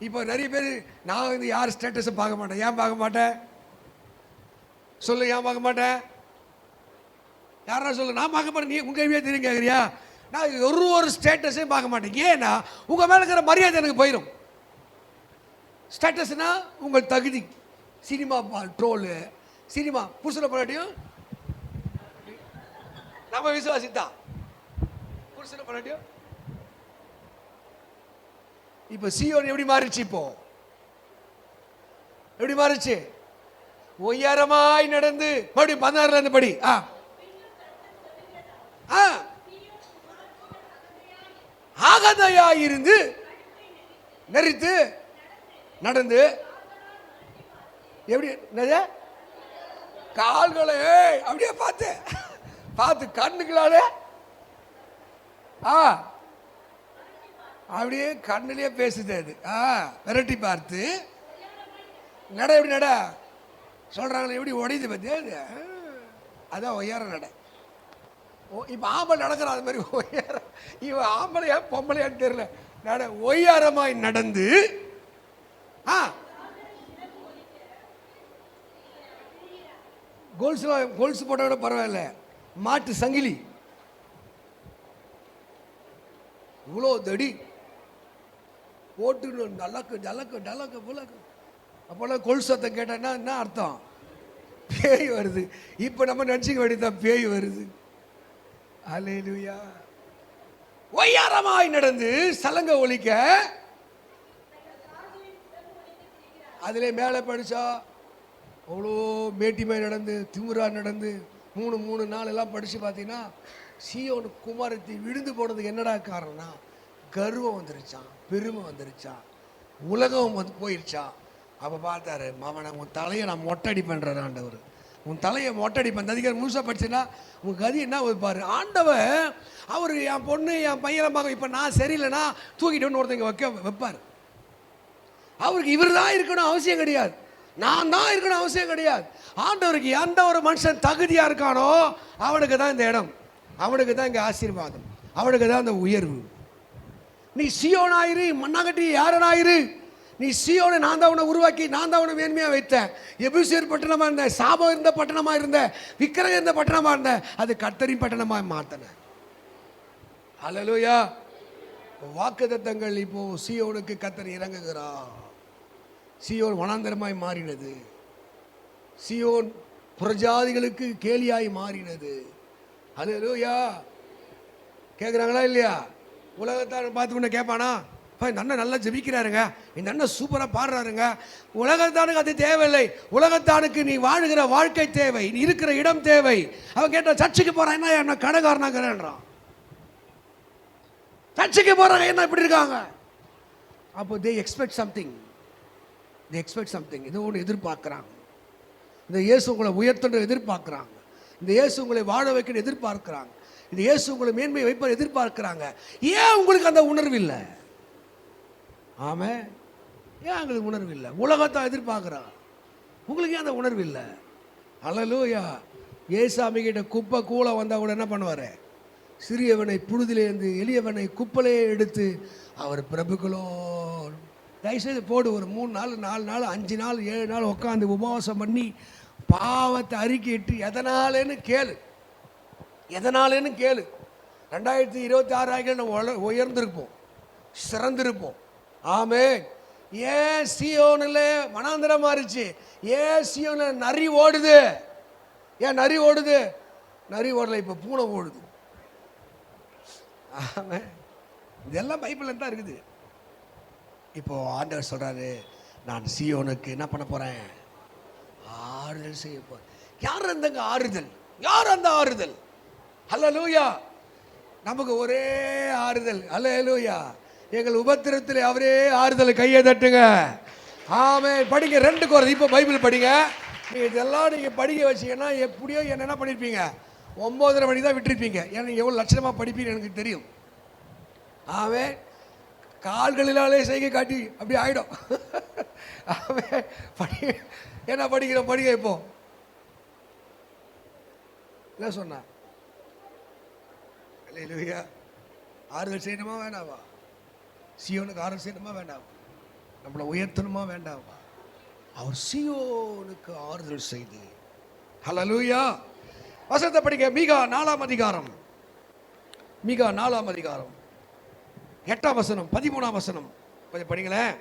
இப்போ நிறைய பேர் நான் வந்து யார் ஸ்டேட்டஸை பார்க்க மாட்டேன். ஏன் பார்க்க மாட்டேன் சொல்லு? ஏன் பார்க்க மாட்டேன்? யாரா சொல்லு? நான் பார்க்க மாட்டேன். நீ உங்க தெரியும் கேட்குறியா? நான் ஒரு ஸ்டேட்டஸையும் பார்க்க மாட்டேன். ஏன்னா உங்கள் மேலே இருக்கிற மரியாதை எனக்கு போயிடும். ஸ்டேட்டஸ்னா உங்கள் தகுதி. சினிமா ட்ரோலு, சினிமா புருஷனை பண்ணாட்டியும் நம்ம விசுவாசித்தான். புருஷனை பண்ணாட்டியும் இப்போ சீயோன் எப்படி மாறிச்சு? இப்போ எப்படி மாறிச்சு? உயரமாய் நடந்து. மறுபடியும் 16 இருந்து படி. ஆகதையாயிருந்து நெறித்து நடந்து. எப்படி கால்களை அப்படியே பார்த்து கண்ணுகளால அப்படியே கண்ணுலயே பேசுது. அது விரட்டி பார்த்து நட. எப்படி நட சொல்றாங்களே, எப்படி உடையுது பத்தியா? அதான் உயர நட. இப்போ ஆம்பளை நடக்கிற அது மாதிரி ஒய்யார. இவன் ஆம்பளையா பொம்பளையான்னு தெரியல. நட ஒய்யாரமாய் நடந்து. கொலுசு போட்ட விட பரவாயில்ல, மாட்டு சங்கிலி இவ்வளோ தடி போட்டு டலக்கு டலக்கு டலக்கு புலக்கு. அப்போல்லாம் கொலுசு சத்தம் கேட்டேன்னா என்ன அர்த்தம்? பேய் வருது. இப்போ நம்ம நினச்சிக்க வேண்டியதான் பேய் வருது. அல்லேலூயா. ஒய்யாரமாய் நடந்து சலங்க ஒலிக்க. அதிலே மேலே படிச்சா அவ்வளோ மேட்டிமாய் நடந்து திமுறா நடந்து 3 நாள் எல்லாம் படித்து பார்த்தீங்கன்னா சீயோன் குமாரத்தி விழுந்து போனதுக்கு என்னடா காரணம்னா கர்வம் வந்துருச்சான், பெருமை வந்துருச்சான், உலகம் வந்து போயிடுச்சான். அப்போ பார்த்தாரு, மாமனை உன் தலையை நான் மொட்டடி பண்ணுறேன் ஆண்டவர், உன் தலையை மொட்டடி பண்ண. அதிகாரம் முழுசாக படிச்சுன்னா உன் கதி என்ன வைப்பார் ஆண்டவர். அவர் என் பொண்ணு என் பையனமாக இப்போ நான் சரியில்லைன்னா தூக்கிட்டு ஒருத்தங்க வைப்பார். அவருக்கு இவர் தான் இருக்கணும் அவசியம் கிடையாது, நான் தான் இருக்கணும் அவசியம் கிடையாது. ஆண்டவருக்கு எந்த ஒரு மனுஷன் தகுதியாக இருக்கானோ அவனுக்கு தான் இந்த இடம், அவனுக்கு தான் இங்கே ஆசீர்வாதம், அவனுக்கு தான் இந்த உயர்வு. நீ சீயோனாயிரு, மண்ணாங்கட்டி யாரனாயிரு. நீ சீயோனை நான் தான் உன்னை உருவாக்கி நான் தான் உன்னை மேன்மையாக வைத்தேன். எபூசியர் பட்டணமாக இருந்த, சாபம் இருந்த பட்டணமாக இருந்த, விக்கிரகம் இருந்த பட்டணமாக இருந்த, அது கர்த்தரின் பட்டணமாக மாற்றினேன். ஹல்லேலூயா. வாக்குத்தத்தங்கள் இப்போ சீயோனுக்கு கர்த்தர் இறங்குகிறார். சீயோன் வனாந்தரமாய் மாறினது. சீயோன் புறஜாதிகளுக்கு கேலியாய் மாறினது. ஹல்லேலூயா. கேட்குறாங்களா இல்லையா? உலகத்தார் பார்த்து கொண்டு கேட்பானா, இந்த அண்ணன் நல்லா ஜெபிக்கிறாருங்க, இந்த அண்ணன் சூப்பராக பாடுறாருங்க. உலகத்தானுக்கு அது தேவையில்லை. உலகத்தானுக்கு நீ வாழுகிற வாழ்க்கை தேவை, நீ இருக்கிற இடம் தேவை. அவன் கேட்டான், சர்ச்சுக்கு போகிறான், என்ன கடைக்காரனாங்கிறான். சர்ச்சுக்கு போகிறாங்க, என்ன இப்படி இருக்காங்க? அப்போ தே எக்ஸ்பெக்ட் சம்திங். ஏதோ ஒன்று எதிர்பார்க்குறாங்க. இந்த இயேசு உங்களை உயர்த்தணும் எதிர்பார்க்குறாங்க. இந்த இயேசு உங்களை வாழ வைக்கணும் எதிர்பார்க்குறாங்க. இந்த இயேசு உங்களை மேன்மை வைப்ப எதிர்பார்க்குறாங்க. ஏன் உங்களுக்கு அந்த உணர்வு இல்லை? ஆமாம், ஏன் உங்களுக்கு உணர்வு இல்லை? உலகத்தை எதிர்பார்க்குறாங்க, உங்களுக்கு ஏன் அந்த உணர்வு இல்லை? ஹல்லேலூயா. ஏசாமி கிட்ட குப்பை கூளை வந்தால் கூட என்ன பண்ணுவார்? சிறியவனை புழுதிலேருந்து எளியவனை குப்பலையே எடுத்து அவர் பிரபுக்களோ. தயவுசெய்து போடு, ஒரு 3 நாள் 4 நாள் 5 நாள் 7 நாள் உட்காந்து உபவாசம் பண்ணி பாவத்தை அறிக்கையிட்டு எதனாலேன்னு கேளு. 2026 நம்ம உயர்ந்திருப்போம், சிறந்திருப்போம். ஆமென். ஏன் சீயோனில் வனாந்தரம் மாறிச்சு? ஏன் சீயோனில் நரி ஓடுது? ஏன் நரி ஓடுது? நரி ஓடலை, இப்போ பூனை ஓடுது. ஆமாம், இதெல்லாம் பைபிளில் தான் இருக்குது. இப்போ ஆண்டவர் சொல்றாரு, நான் சீயோனுக்கு என்ன பண்ண போறேன்? ஆறுதல் செய்ய போறேன். யார் அந்த ஆறுதல்? யார் அந்த ஆறுதல்? ஹல்லேலூயா. நமக்கு ஒரே ஆறுதல். ஹல்லேலூயா. எங்கள் உபத்திரத்தில் அவரே ஆறுதல். கையை தட்டுங்க. ஆமென். படிங்க 2 Corinthians. இப்போ பைபிள் படிங்க. நீங்கள் இதெல்லாம் நீங்கள் படிக்க வச்சீங்கன்னா எப்படியோ என்ன பண்ணியிருப்பீங்க? 9:30 மணி தான் விட்டுருப்பீங்க. ஏன்னா நீங்கள் எவ்வளோ லட்சணமாக படிப்பீங்கன்னு எனக்கு தெரியும். ஆமென். கால்களிலாலே செய்கை காட்டி அப்படி ஆகிடும். ஆமென். என்ன படிக்கிறோம்? படிங்க. இப்போ என்ன சொன்னா? அல்லேலூயா. ஆறுதல் செய்யணுமா வேண்டாமா? சீயோனுக்கு ஆறுதல் செய்யணுமா வேண்டாமா? நம்மளை உயர்த்தணுமா வேண்டாமா? அவர் சீயோனுக்கு ஆறுதல் செய்து. ஹல்லேலூயா. வசனத்தை படிங்க. மீகா 4ஆம் அதிகாரம். மீகா 4ஆம் அதிகாரம் 8ஆம் வசனம் 13ஆம் வசனம் கொஞ்சம் படிங்களேன்.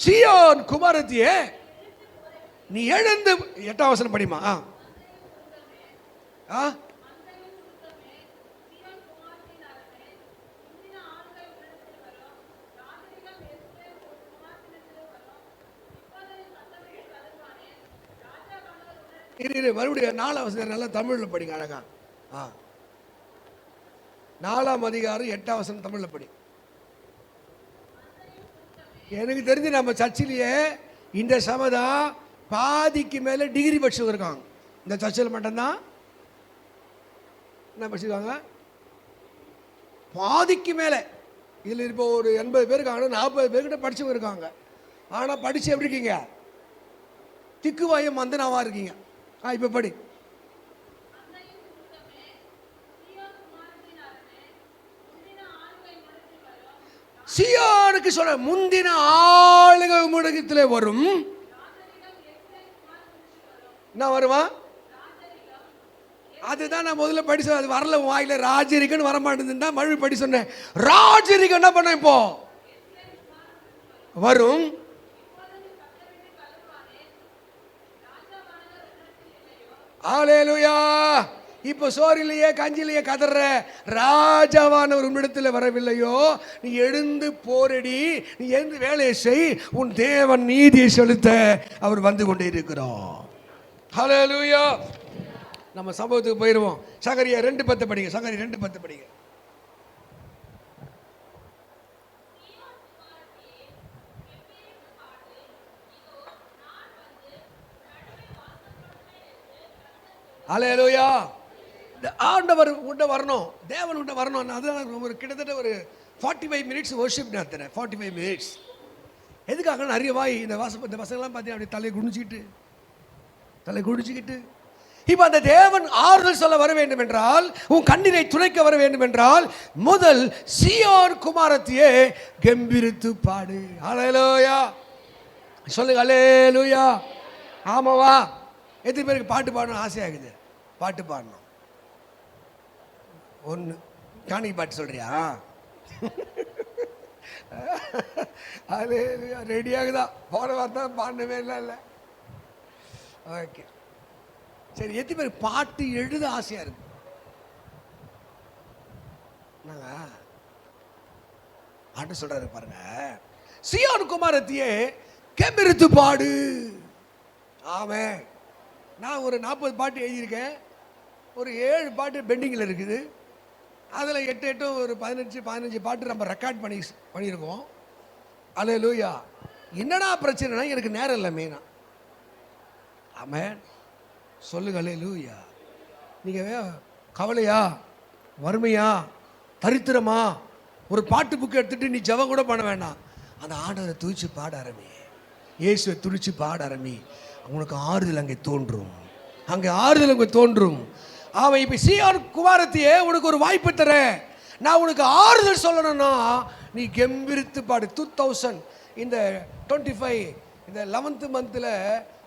சீயோன் குமாரத்தியே, நீ எழுந்து. 8ஆம் வசனம் படிமா. மறுபடியும் 4ஆம் வசனம் நல்லா தமிழில் படிங்க அழகா. 4ஆம் அதிகாரம் 8ஆம் வசனம் தமிழில் படி. எனக்கு தெரிஞ்சு நம்ம சர்ச்சிலேயே இந்த சமதான் பாதிக்கு மேலே டிகிரி படிச்சவங்க இருக்காங்க. இந்த சர்ச்சில் மட்டும்தான் என்ன படிச்சிருக்காங்க? பாதிக்கு மேலே. இதில் இப்போ ஒரு 80 பேர் இருக்காங்க, 40 பேர்கிட்ட படிச்சவங்க இருக்காங்க. ஆனால் படித்து எப்படி இருக்கீங்க? திக்குவாயம் மந்தனாவா இருக்கீங்க. இப்போ படி. சீயோனுக்கு சொல்ல, முந்தின ஆளுக முடகத்தில் வரும். என்ன வருமா? அதுதான் நான் முதல்ல படி சொன்னேன். அது வரல வாயில. ராஜரிகன்னு வரமாட்டேன்னு தான் மறுபடியும் படி சொன்னேன். ராஜரிகம் என்ன பண்ண இப்போ வரும். ஹல்லேலூயா. இப்போ சோறிலேயே கஞ்சிலேயே கதற ராஜாவானவர் உன்னிடத்தில் வரவில்லையோ? நீ எழுந்து போரடி, நீ எழுந்து வேலையை செய், உன் தேவன் நீதியை செலுத்த அவர் வந்து கொண்டே இருக்கிறார். ஹல்லேலூயா. நம்ம சம்பவத்துக்கு போயிடுவோம். சகரியா 2:10 படிங்க. சகரியா 2:10 படிங்க. ஹல்லேலூயா. ஆண்டவர் உண்ட வரணும், தேவன் உண்ட வரணும். அதுதான் ஒரு கிட்டத்தட்ட ஒரு 45 மினிட்ஸ் வர்ஷிப் நடத்துறேன். 45 மினிட்ஸ். எதுக்காக? நிறைய வாய் இந்த வசனம்லாம் பார்த்தீங்கன்னா அப்படி தலை குடிச்சுக்கிட்டு இப்போ அந்த தேவன் ஆறுதல் சொல்ல வர வேண்டும் என்றால், உன் கண்ணீரை துடைக்க வர வேண்டும் என்றால், முதல் சீயோன் குமாரத்தியே கம்பீரித்து பாடு. ஹல்லேலூயா. சொல்லுங்க ஹல்லேலூயா. ஆமாவா? எத்தனை பேருக்கு பாட்டு பாடணும் ஆசையாகுது? பாட்டு பாடணும். ஒன்று காணி பாட்டு சொல்றியா? அது ரெடியாகுதா? போன வாரம் பாடவே இல்லை. ஓகே சரி. எத்தனை பேர் பாட்டு எழுத ஆசையாக இருக்கு? ஆண்டு சொல்றாரு பாருங்க, சீயோன் குமாரத்தியே கெம்பீரித்து பாடு. ஆமென். நான் ஒரு 40 பாட்டு எழுதியிருக்கேன். ஒரு 7 பாட்டு பெண்டிங்கில் இருக்குது. அதில் 8 ஒரு 15 பாட்டு நம்ம ரெக்கார்ட் பண்ணியிருக்கோம். அல்லேலூயா. என்னடா பிரச்சனைனா எனக்கு நேரம் இல்லை மெயினா. ஆமென் சொல்லுங்க. அல்லேலூயா. நீங்கள் கவலையா, வறுமையா, தரித்திரமா, ஒரு பாட்டு புக்கு எடுத்துட்டு நீ ஜெபம் கூட பண்ண வேண்டாம். அந்த ஆண்டவரை துதிச்சு பாட ஆரம்பி. இயேசுவை துதிச்சு பாட ஆரம்பி. உனக்கு ஆறுதல் அங்கே தோன்றும். அங்கே ஆறுதல் அங்கே தோன்றும். அவன் இப்போ சீயோன் குமாரத்தியே உனக்கு ஒரு வாய்ப்பு தரேன். நான் உனக்கு ஆறுதல் சொல்லணும்னா நீ கெம்பீரித்து பாடு. 2000 இந்த 25 இந்த 11th மந்தில்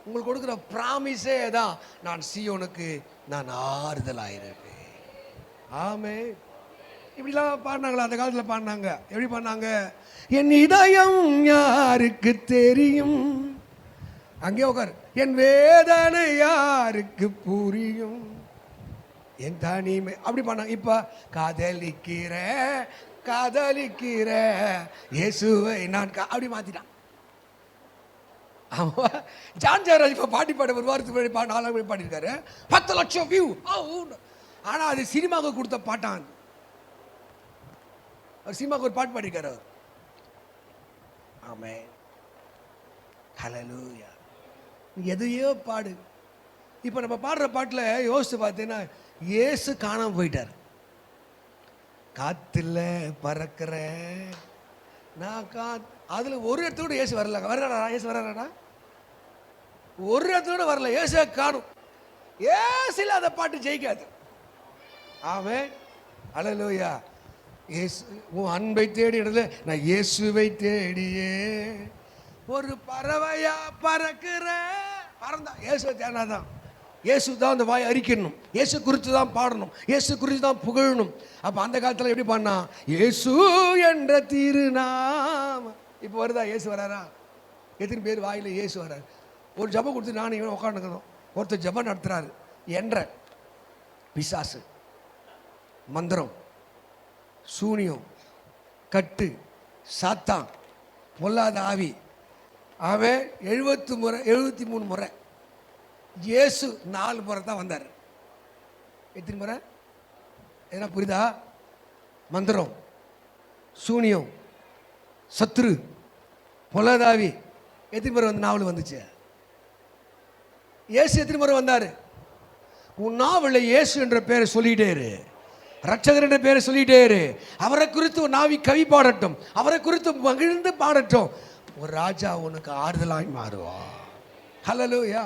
உங்களுக்கு கொடுக்குற ப்ராமிஸே தான், நான் சீயோனுக்கு நான் ஆறுதலாயிருப்பேன். ஆமே. இப்படிலாம் பாடினாங்களா? அந்த காலத்தில் பாடினாங்க. எப்படி பாடினாங்க? என் இதயம் யாருக்கு தெரியும், அங்கே உட்கார். என் வேதனை யாருக்கு புரியும், என் தனிமை, அப்படி பண்ணாங்க. இப்போ காதலிக்கிற காதலிக்கிற இயேசுவை நான் அப்படி மாற்றிட்டான். ஆமாம். ஜான் ஜெயராஜ் இப்போ பாட்டி பாட ஒரு வாரத்துக்கு முன்னாடி 4 நாள் பாடியிருக்காரு. 10 லட்சம் வியூ. ஆனால் அது சினிமாவுக்கு கொடுத்த பாட்டான். அவர் சினிமாவுக்கு ஒரு பாட்டு பாடியிருக்காரு அவர். ஆமென். ஹல்லேலூயா. எதையோ பாடு. இப்போ நம்ம பாடுற பாட்டில் யோசித்து பார்த்தீங்கன்னா இயேசு காணாம போயிட்டார். காத்துல பறக்கிற நான் அதில் ஒரு இடத்தோட இயேசு வரல. வர்றாடா இயேசு? வர்றாடா? ஒரு இடத்தோட வரல. இயேசு காணும். இயேசுல அந்த பாட்டு ஜெயிக்காது. ஆமென். அல்லேலூயா. இயேசு உன் அன்பை தேடி இடத்துல நான் இயேசுவை தேடியே ஒரு பறவையா பறக்கிற பறந்தா. இயேசுவை தேடாதான். இயேசு தான் அந்த வாய் அறிக்கணும். இயேசு குறித்து தான் பாடணும். இயேசு குறித்து தான் புகழணும். அப்போ அந்த காலத்தில் எப்படி பாடினா? இயேசு என்ற திருநாம. இப்போ வருதா? இயேசு வராரா? எத்தனை பேர் வாயில் இயேசு வராரு? ஒரு ஜபம் கொடுத்து நானும் இவன் உட்காந்துக்கணும். ஒருத்தர் ஜபம் நடத்துறாரு. என்ற பிசாசு, மந்திரம், சூனியம், கட்டு, சாத்தான், பொல்லாத ஆவி, அவன் 73 முறை. இயேசு 4 முறை தான் வந்தார். எத்தனை முறை? என்ன புரியுதா? மந்திரம், சூனியம், சத்ரு, பொல்லாதாவி எத்தனை முறை வந்து நாவல் வந்துச்சு? இயேசு எத்தனை முறை வந்தார்? உன் நாவலில் இயேசு என்ற பேரை சொல்லிட்டே இரு. ரட்சகர் என்ற பேரை சொல்லிட்டே இரு. அவரை குறித்து ஒரு நாவி கவி பாடட்டும். அவரை குறித்து மகிழ்ந்து பாடட்டும். ஒரு ராஜா உனக்கு ஆறுதலாய் மாறுவா. ஹல்லேலூயா.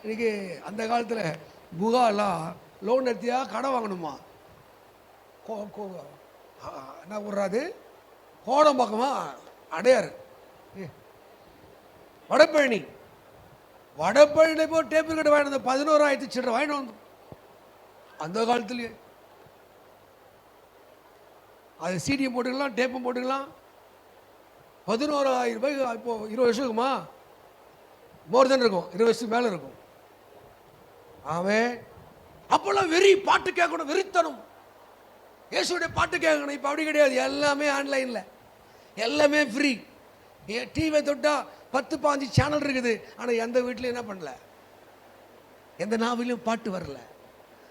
இன்னைக்கு அந்த காலத்தில் புகாலாம் லோன் எடுத்தியா கடன் வாங்கணுமா? என்ன விட்றாது? கோடம் பக்கமா அடையாறு வடபழனி போய் டேபிள் கட்டு வாங்கிட்டு வந்து 11,000 சில்லறை வாங்கிட்டு வந்து அந்த காலத்துலேயே அது சீடியும் போட்டுக்கலாம், டேப்பும் போட்டுக்கலாம். 11,000 ரூபாய்க்கு. இப்போ 20 வருஷம் இருக்குமா? மோர் தென் இருக்கும். 20 வருஷத்துக்கு மேலே இருக்கும். அவன் அப்போல்லாம் வெறி பாட்டு கேட்கணும், வெறித்தனம். இயேசுடைய பாட்டு கேட்கணும். இப்போ அப்படி கிடையாது. எல்லாமே ஆன்லைனில், எல்லாமே ஃப்ரீ. டிவியை தொட்டா 10-15 சேனல் இருக்குது. ஆனால் எந்த வீட்லையும் என்ன பண்ணல, எந்த நாவிலும் பாட்டு வரல.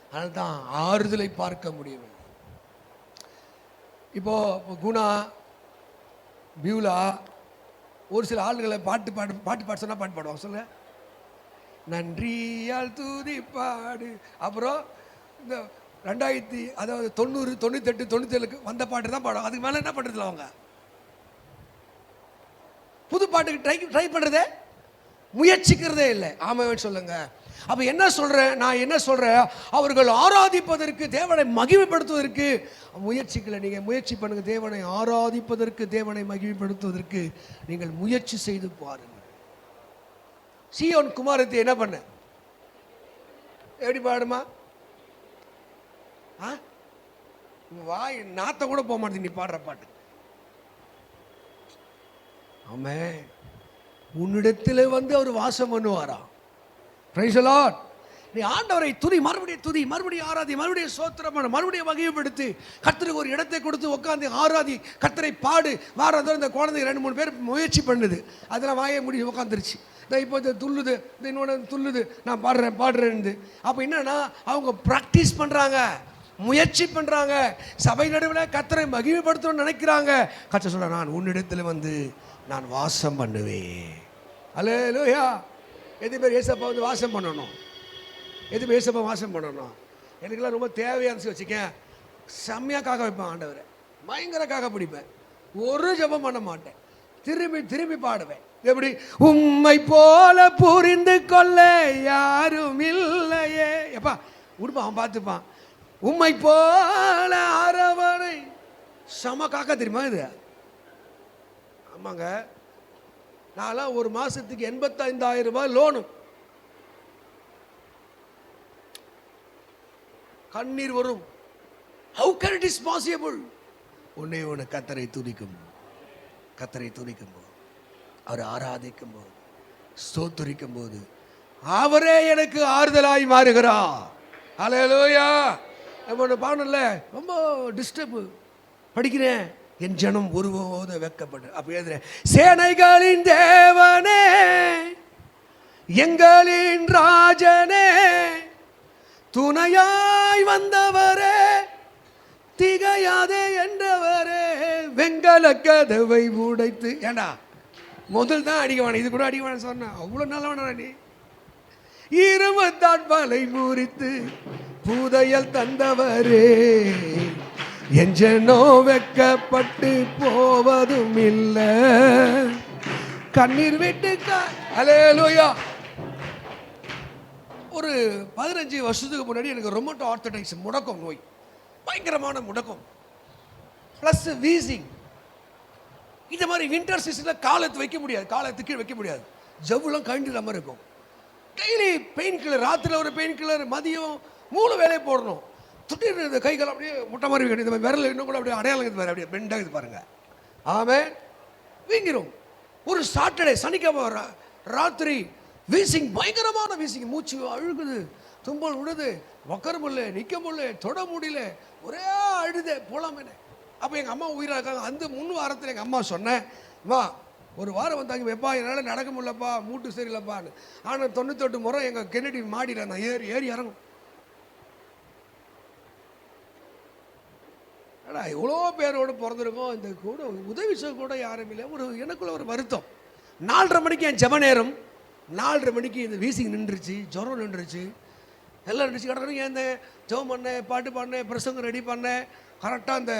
அதனால தான் ஆறுதலை பார்க்க முடியும். இப்போ குணா, பியூலா, ஒரு சில ஆளுகளை பாட்டு சொன்னா பாட்டு பாடுவாங்க. சொல்ல நன்றியால் தூதி பாடு. அப்புறம் இந்த 2000 அதாவது 90, 98, 97 வந்த பாட்டு தான் பாடுவாங்க. அதுக்கு மேலே என்ன பண்ணுறதில்ல. அவங்க புது பாட்டுக்கு ட்ரை பண்ணுறதே, முயற்சிக்கிறதே இல்லை. ஆமாம் சொல்லுங்க. அப்போ என்ன சொல்கிறேன்? நான் என்ன சொல்கிறேன்? அவர்கள் ஆராதிப்பதற்கு, தேவனை மகிமைப்படுத்துவதற்கு முயற்சிக்கலை. நீங்கள் முயற்சி பண்ணுங்கள். தேவனை ஆராதிப்பதற்கு, தேவனை மகிமைப்படுத்துவதற்கு நீங்கள் முயற்சி செய்து பாருங்கள். சீயோன் குமாரத்தை என்ன பண்ண? எப்படி பாடுமா? வாய் நாத்த கூட போக மாட்டேங்குது நீ பாடுற பாட்டு. ஆமென். உன்னிடத்தில் வந்து அவர் வாசம் பண்ணுவாரா? Praise the lord. நீ ஆண்டவரை துதி, மறுபடியும் துதி, மறுபடியும் ஆராதி, மறுபடியும் சோத்திரம் பண்ண, மறுபடியும் வகைப்படுத்தி கர்த்தருக்கு ஒரு இடத்தை கொடுத்து உட்காந்து ஆராதி, கர்த்தரை பாடு. வாரதோறும் இந்த குழந்தை 2-3 பேர் முயற்சி பண்ணுது, அதெல்லாம் வாயை முடிச்சு உட்காந்துருச்சு. இப்போ இது துள்ளுது, இந்த இன்னொன்று துள்ளுது, நான் பாடுறேன்னு. அப்போ என்னன்னா அவங்க ப்ராக்டிஸ் பண்ணுறாங்க, முயற்சி பண்ணுறாங்க, சபை நடுவில் கர்த்தரை மகிமைப்படுத்தணும்னு நினைக்கிறாங்க. கர்த்தர் சொல்ல, நான் உன்னிடத்தில் வந்து நான் வாசம் பண்ணுவேன். அல்லேலூயா. எது பேர் ஏசப்பா வந்து வாசம் பண்ணணும், எது பேர் ஏசப்பா வாசம் பண்ணணும். எனக்குலாம் ரொம்ப தேவையான வச்சுக்கேன், செம்மையாக காக்க வைப்பேன் ஆண்டவரை, பயங்கர காக்க பிடிப்பேன், ஒரு ஜபம் பண்ண மாட்டேன், திரும்பி திரும்பி பாடுவேன். எப்படி? உம்மை போல புரிந்து கொள்ள யாரும் இல்லையே. எப்பா உடுப்பா, அவன் பார்த்துப்பான். உம்மை போல அரவணை சம காக்க தெரியுமா இது? ஆமாங்க. நான்லாம் ஒரு மாசத்துக்கு 85,000 ரூபாய் லோனு. கண்ணீர் வரும். How can it is possible? உன்னை கர்த்தரை துதிக்கும், கர்த்தரை துதிக்கும் போது, அவர் ஆராதிக்கும் போது, ஸ்தோத்திரிக்கும் போது அவரே எனக்கு ஆறுதலாய் மாறுகிறார். அல்லேலூயா. நம்ம பாடல ரொம்ப டிஸ்டர்ப் படிக்கிறேன். என் ஜனம் ஒருபோது வெட்கப்பட்டு அப்ப எழுதுறேன். சேனைகளின் தேவனே, எங்களின் ராஜனே, துணையாய் வந்தவரே, திகையாதே என்றவரே, வெங்கல கதவை உடைத்து. ஏண்டா முதல் தான் அடிக்கவான, இது கூட அடிக்கவான சொன்ன, அவ்வளோ நல்லவனா நீ. இருமத்தான் பலை முறித்து புதையல் தந்தவரே, என் ஜனோ வெட்கப்பட்டு போவதும் இல்லை, கண்ணீர் விட்டு. அல்லேலூயா. ஒரு 15 வருஷத்துக்கு முன்னாடி எனக்கு ரொமட்டோ ஆர்த்தரைட்டிஸ் முடக்கம் நோய், பயங்கரமான முடக்கம் ப்ளஸ் வீசிங். இந்த மாதிரி வின்டர் சீசனில் காலத்து வைக்க முடியாது, காலத்துக்கு வைக்க முடியாது, ஜவ்வுலாம் கழிஞ்சுற மாதிரி இருக்கும். டெய்லி பெயின் கில்லர், ராத்திரியில் ஒரு பெயின் கில்லர், மதியம் 3 வேலையை போடணும். திடீர்னு இந்த கைகள் அப்படியே முட்டை மாதிரி வைக்கணும், இந்த விரல் இன்னும் கூட அப்படியே அடையாளம் இது பாரு, அப்படியே பெண்டாக இது பாருங்க. ஆமென். வீங்கிரும். ஒரு சாட்டர்டே சனிக்கிழமை ராத்திரி வீசிங், பயங்கரமான வீசிங், மூச்சு அழுகுது, தும்பல் விடுது, உட்கார முடியல, நிற்க முடியல, தொட முடியல, ஒரே அழுத போலாமே. அப்போ எங்கள் அம்மா உயிராக இருக்காங்க. அந்த 3 வாரத்தில் எங்கள் அம்மா சொன்னேன், வா ஒரு வாரம் வந்தாங்க, வைப்பா என்னால் நடக்க முடியலப்பா, மூட்டு சரியில்லைப்பான்னு. ஆனால் 98 முறை எங்கள் கென்னடி மாடியில் நான் ஏறி இறங்கும். ஏடா எவ்வளோ பேரோடு பிறந்திருக்கோம், இந்த கூட உதவி செய்ய கூட யாரும் இல்லை. எனக்குள்ள ஒரு வருத்தம். 4:30 மணிக்கு என் ஜெப நேரம், 4:30 மணிக்கு இந்த வீசிங் நின்றுச்சு, ஜுரம் நின்றுச்சு, எல்லாம் நின்றுச்சு. கடற்கரை இந்த ஜெபம் பண்ணேன், பாட்டு பாடினேன், பிரசங்கம் ரெடி பண்ணேன். கரெக்டாக அந்த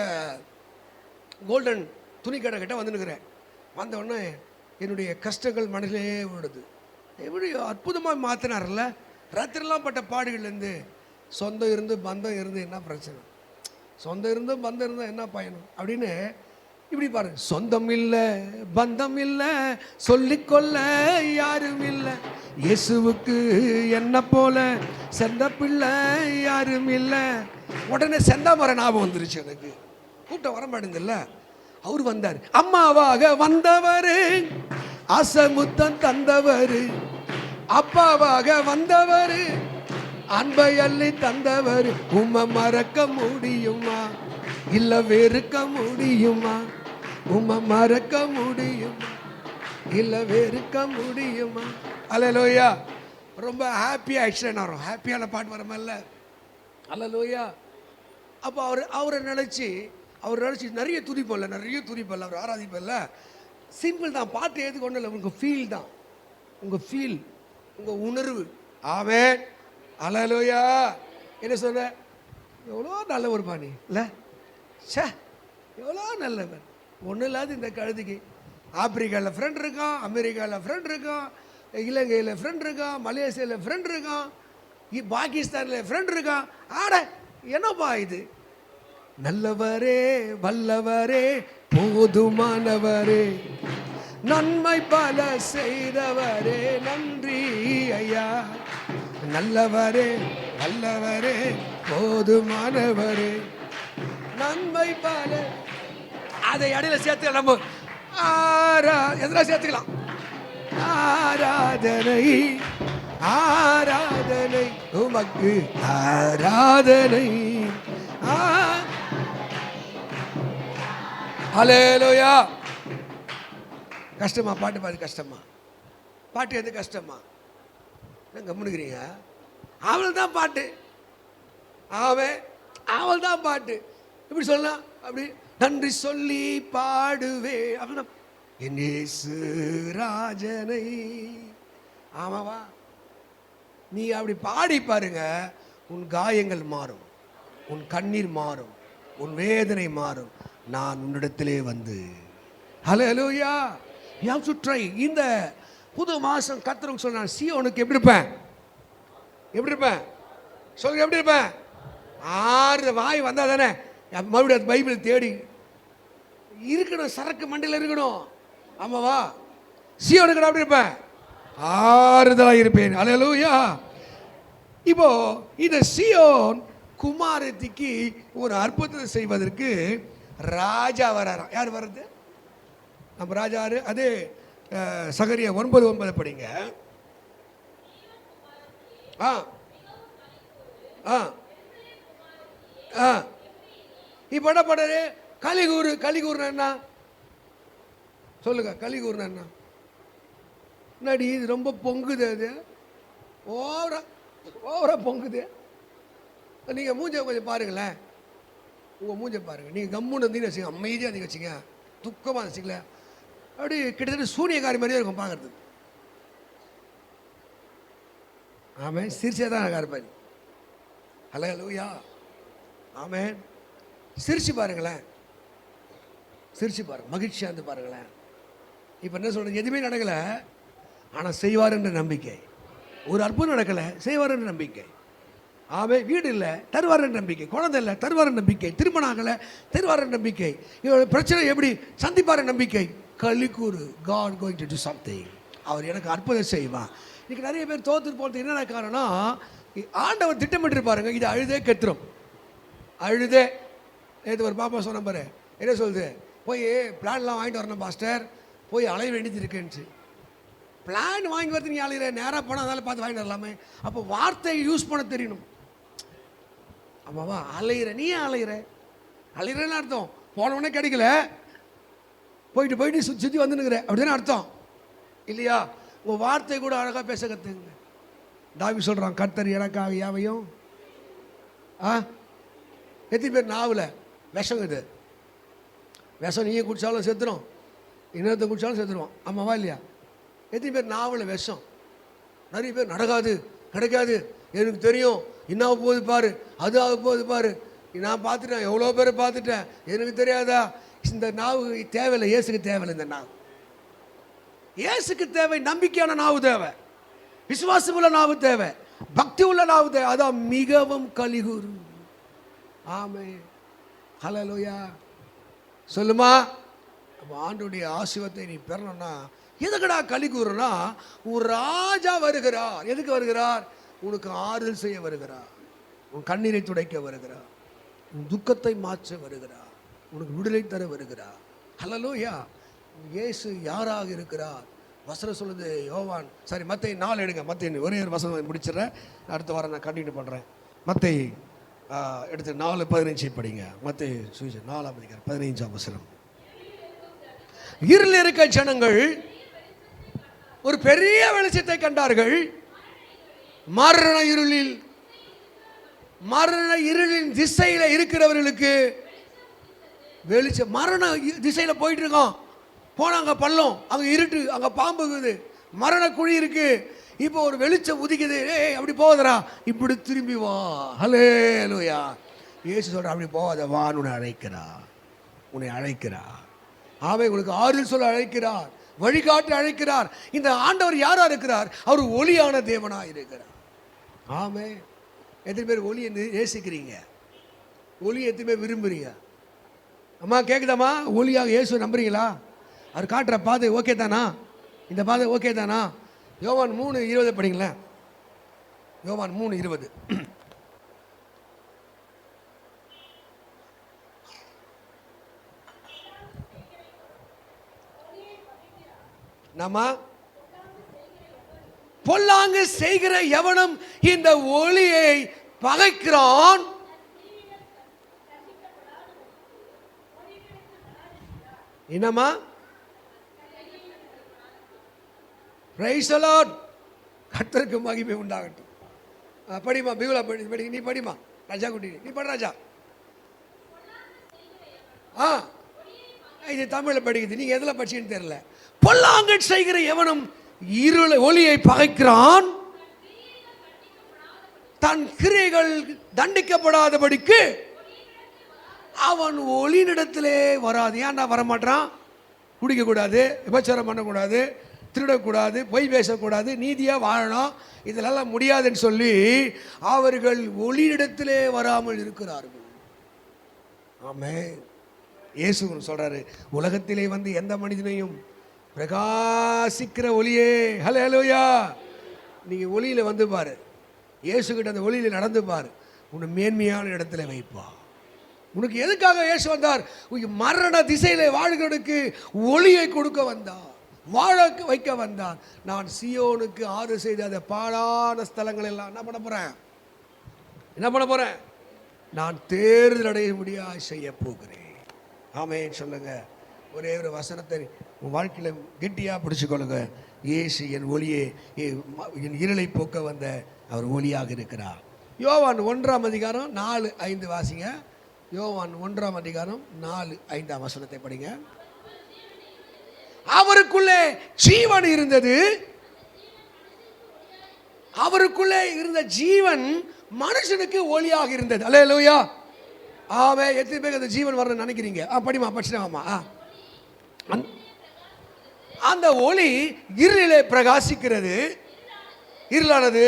கோல்டன் துணி கடை கிட்ட வந்துனுக்கிறேன். வந்த உடனே என்னுடைய கஷ்டங்கள் மனதிலே விடுது. எப்படி அற்புதமாக மாற்றினார்ல. ராத்திரிலாம் பட்ட பாடுகள்லேருந்து, சொந்தம் இருந்து பந்தம் இருந்து என்ன பிரச்சனை, சொந்தம் இருந்து பந்தம் இருந்தால் என்ன பயணம் அப்படின்னு இப்படி பாருங்க. சொந்தம் இல்லை, பந்தம் இல்லை, சொல்லிக்கொள்ள யாரும் இல்லை, இயேசுவுக்கு என்ன போல செந்த பிள்ளை யாரும் இல்லை. உடனே செந்தாமரை ஞாபகம் வந்துருச்சு எனக்கு. கூட்டம் வர மாட்டேங்குதுல்ல. அவர் வந்தார், அம்மாவாக வந்தவர், ஆசமுத்தம் தந்தவர், அப்பாவாக வந்தவர், அன்பை அள்ளி தந்தவர். உம்மை மறக்க முடியுமா, இல்ல வெறுக்க முடியுமா? உம்மை மறக்க முடியுமா, இல்ல வெறுக்க முடியுமா? அல்லேலூயா. ரொம்ப ஹாப்பியாக ஆக்சுவலாக நான் ஹாப்பியான பாட்டு வரமாதில்ல. அல்லேலூயா. அப்போ அவரை நினச்சி நிறைய துதிப்பல்ல, அவர் ஆராதிப்பல்ல. சிம்பிள் தான், பாட்டு எதுக்கு ஒன்றும் இல்லை, உங்கள் ஃபீல் தான், உங்கள் ஃபீல், உங்கள் உணர்வு. ஆமென். அல்லேலூயா. என்ன சொன்ன, எவ்வளோ நல்ல ஒரு பாணி இல்லை, சே எவ்வளோ நல்லவன். ஒன்றும் இல்லாத இந்த கழுதிக்கு ஆப்பிரிக்காவில் ஃப்ரெண்ட் இருக்கான், அமெரிக்காவில் ஃப்ரெண்ட் இருக்கான், இலங்கையில் ஃப்ரெண்ட் இருக்கான், மலேசியாவில் ஃப்ரெண்ட் இருக்கான், பாகிஸ்தானில் ஃப்ரெண்ட் இருக்கான். ஆட என்னப்பா இது? நல்லவரே, வல்லவரே, போதுமானவரே, நன்மை பல செய்தவரே, நன்றி ஐயா. நல்லவரே, வல்லவரே, போதுமானவரே, நன்மை பல. அதை இடையில சேர்த்து நம்ம எதனா சேர்த்துக்கலாம். ஆராதனை ஆராதனை உமக்கு ஆராதனை. ஹல்லேலூயா. கஷ்டமா பாட்டு பாடு? கஷ்டமா பாட்டு? எது கஷ்டமா? கம்முனுக்கிறீங்க. அவள் தான் பாட்டு, அவள் தான் பாட்டு. இப்படி சொல்லலாம். அப்படி நன்றி சொல்லி பாடுவே அப்படின்னா என் இயேசு ராஜனை. ஆமாவா? நீ அப்படி பாடி பாருங்க, உன் காயங்கள் மாறும், உன் கண்ணீர் மாறும், உன் வேதனை மாறும். நான் உன்னிடத்திலே வந்து ஹல்லேலூயா. you have to try. இந்த புது மாசம் கர்த்தருக்கு சொன்னான், சீயோனுக்கு எப்படி இருப்பேன்? எப்படி இருப்பேன் சொல்லுங்க? எப்படி இருப்பேன்? ஆறு வாய் வந்தா தானே மறுபடியும் பைபிள் தேடி இருக்கணும், சரக்கு மண்டியில் இருக்கணும். ஆமாவா? சீயோனுக்கு அப்படி இருப்பேன், ஆறுதலாக இருப்பேன். ஹல்லேலூயா. இப்போ இந்த சீயோன் குமாரத்திக்கு ஒரு அற்புதத்தை செய்வதற்கு ராஜா வராராம். யார் வர்றது? நம்ம ராஜா. அது சகரியா 9:9 படிங்க. இப்போ என்ன பண்ணுறது? கலிகூர். கலிகூர்னா என்ன சொல்லுங்க? கலிகூர்னா என்ன? நடி இது ரொம்ப பொங்குது, அது ஓவரா பொங்குது. நீங்கள் மூஞ்ச கொஞ்சம் பாருங்களேன், உங்கள் மூஞ்ச பாருங்கள். நீங்கள் கம்முன்னு இருந்தீங்கன்னு வச்சுங்க, அமைதியாக இருந்தீங்க வச்சுங்க, துக்கமாக இருந்துச்சுங்களே, அப்படி கிட்டத்தட்ட சூனியக்காரி மாதிரியே இருக்கும் பார்க்கறது. ஆமே, சிரிச்சே தான் இருக்காரு பாரு. ஹல்லேலூயா. ஆமே, சிரிச்சு பாருங்களேன், சிரிச்சு பாருங்க, மகிழ்ச்சியாக இருந்து பாருங்களேன். இப்போ என்ன சொல்கிறது? எதுவுமே நடக்கலை, ஆனால் செய்வார் என்ற நம்பிக்கை. ஒரு அற்புதம் நடக்கலை, செய்வார் என்ற நம்பிக்கை. ஆமே, வீடு இல்லை, தருவார் என்ற நம்பிக்கை. குழந்தை இல்லை, தருவார் என்ற நம்பிக்கை. திருமணம் ஆகலை, தருவார் என்ற நம்பிக்கை. இவரோட பிரச்சனை எப்படி சந்திப்பார் நம்பிக்கை. கலிக்கூறு. God going to do something. அவர் எனக்கு அற்புதம் செய்வார். இன்னைக்கு நிறைய பேர் தோற்று போகிறது என்னென்ன காரணம்? ஆண்டவர் திட்டமிட்டு பாருங்க, இது அழுதே கெத்துரும். அழுதே. நேற்று ஒரு பாப்பா சொன்ன பாரு, என்ன சொல்லுது? போய் பிளான்லாம் வாங்கிட்டு வரணும் பாஸ்டர், போய் அலைய வேண்டியது இருக்குன்னு. பிளான் வாங்கி வரது நீ அலையிற, நேராக போனால் அதெல்லாம் பார்த்து வாங்கிட்டு வரலாமே. அப்போ வார்த்தையை யூஸ் பண்ண தெரியணும். ஆமாவா? அலையிற, நீ ஏன் அலையிறன்னு அர்த்தம். போனவொடனே கிடைக்கல, போயிட்டு சுற்றி வந்துனுங்கிற அப்படிதானே அர்த்தம் இல்லையா? உங்கள் வார்த்தை கூட அழகாக பேச கற்றுங்க. தாவி சொல்கிறான், கர்த்தர் எனக்காக யாவையும். எத்தனை பேர் நாவில் விஷம்? இது விஷம் நீயே குடித்தாலும் செத்துரும், இன்னொருத்த குடித்தாலும் செத்துருவான். ஆமாவா இல்லையா? எத்தனை பேர் நாவில் விஷம்? நிறைய பேர் நடக்காது, கிடைக்காது, எனக்கு தெரியும், என்ன போகுது பாரு, அது ஆக போகுது பாரு, நான் பார்த்துட்டேன், எவ்வளோ பேர் பார்த்துட்டேன், எனக்கு தெரியாதா? இந்த நாவு தேவையில்லை, இயேசுக்கு தேவையில்லை. இந்த நாவு இயேசுக்கு தேவை. நம்பிக்கையான நாவு தேவை, விசுவாசம் உள்ள நாவு தேவை, பக்தி உள்ள நாவு தேவை. அதான் மிகவும் கலிகூர். ஆமே, ஹல்லேலூயா. சொல்லுமா? ஆண்டுடைய ஆசீர்வாதத்தை நீ பெறணும்னா எதுக்குடா கலிகூறுனா, உன் ராஜா வருகிறார். எதுக்கு வருகிறார்? உனக்கு ஆறுதல் செய்ய வருகிறார், உன் கண்ணீரை துடைக்க வருகிறார், உன் துக்கத்தை மாற்ற வருகிறார், உனக்கு விடுதலை தர வருகிறார். ஹல்லேலூயா. இயேசு யாராக இருக்கிறார்? வசனம் சொல்லுது. யோவான் மத்தேயு 4 எடுங்க. மத்தேயு ஒரே ஒரு வசனம் முடிச்சிடறேன், அடுத்த வாரம் நான் கண்டினியூ பண்ணுறேன். மத்தேயு எடுத்து 4:15 படிங்க. மத்தேயு சுவிசேஷம் 4:15 வசனம். இருளில் இருக்க ஜனங்கள் ஒரு பெரிய வெளிச்சத்தை கண்டார்கள். மரண இருளின் திசையில இருக்கிறவர்களுக்கு வெளிச்சம். மரண திசையில போயிட்டு இருக்கோம், போனா அங்க பள்ளம், அங்க இருட்டு, அங்க பாம்பு இருக்குது, மரண குழி இருக்கு. இப்போ ஒரு வெளிச்சம் உதிக்குது. அப்படி போவதரா, இப்படி திரும்பி வா. ஹல்லேலூயா. இயேசு சொல்ற, அப்படி போவாத, வா, உன்னை அழைக்கிறார். ஆவே, உங்களுக்கு ஆறுதல் சொல்ல அழைக்கிறார், வழிகாட்டு அழைக்கிறார். இந்த ஆண்டவர் யாரா இருக்கிறார்? அவர் ஒளியான தேவனா இருக்கிறார். ஆமே. எத்தனை பேர் ஒளியை நேசிக்கிறீங்க? ஒளியை எத்தனை பேர் விரும்புறீங்க? அம்மா கேட்குதாம்மா? ஒளியாக இயேசு நம்புறீங்களா? அவர் காட்டுற பாதை ஓகே தானா? இந்த பாதை ஓகே தானா? யோவான் 3:20 படிங்களேன். யோவான் 3:20. நம்ம பொல்லாங்கு செய்கிற எவனும் இந்த ஒளியை பகைக்கிறான். என்னமா? Price the Lord. கர்த்தருக்கு மகிமை உண்டாகட்டும். படிமா பிகுலா படி, நீ படிமா ராஜா குட்டி, நீ படி ராஜா. இது தமிழில் படிக்குது, நீங்க எதுல படிச்சீங்கன்னு தெரியல. பொல்லாங்கு செய்கிற எவனும் இருளை ஒளியை பகைக்கிறான், தன் கிரியைகள் தண்டிக்கப்படாதபடிக்கு அவன் ஒளியினிடத்திலே வராது. ஏன்டா வரமாட்டான்? குடிக்கக்கூடாது, விபச்சாரம் பண்ணக்கூடாது, திருடக்கூடாது, பொய் பேசக்கூடாது, நீதியாக வாழணும், இதெல்லாம் முடியாதுன்னு சொல்லி அவர்கள் ஒளியிடத்திலே வராமல் இருக்கிறார்கள். ஆமென். இயேசு சொல்றாரு, உலகத்திலே வந்து எந்த மனிதனையும் பிரகாசிக்கிற ஒளியே, ஹல்லேலூயா, நீங்க ஒளியில வந்து பாரு, இயேசு கிட்ட அந்த ஒளியில நடந்து பாரு, உன்னை மேன்மையான இடத்துல வைப்பா. உனக்கு எதுக்காக இயேசு வந்தார்? மரண திசையிலே வாழ்கிறதுக்கு ஒளியை கொடுக்க வந்தார், வாழ வைக்க வந்தார். நான் சியோனுக்கு ஆறு செய்த அந்த பாழான ஸ்தலங்கள் எல்லாம் என்ன பண்ண போறேன்? நான் தேர்தல் அடைய முடியாது செய்ய போகிறேன். ஆமென் சொல்லுங்க. ஒரே ஒரு வசனத்தை உன் வாழ்க்கையில் கெட்டியாக பிடிச்சுக்கொள்ளுங்க. இயேசு என் ஒளியே, என் இருளை போக்க வந்த அவர் ஒளியாக இருக்கிறார். யோவான் 1:4-5 வாசிங்க. யோவான் 1:4-5 வசனத்தை படிங்க. அவருக்குள்ளே ஜீவன் இருந்தது, அவருக்குள்ளே இருந்த ஜீவன் மனுஷனுக்கு ஒளியாக இருந்தது. அல்லேலூயா. ஆமென். எத்தனை பேர் அந்த ஜீவன் வரணும்னு நினைக்கிறீங்க? படிமா படிச்சுட்டாமா. அந்த ஒளி இருளிலே பிரகாசிக்கிறது, இருளானது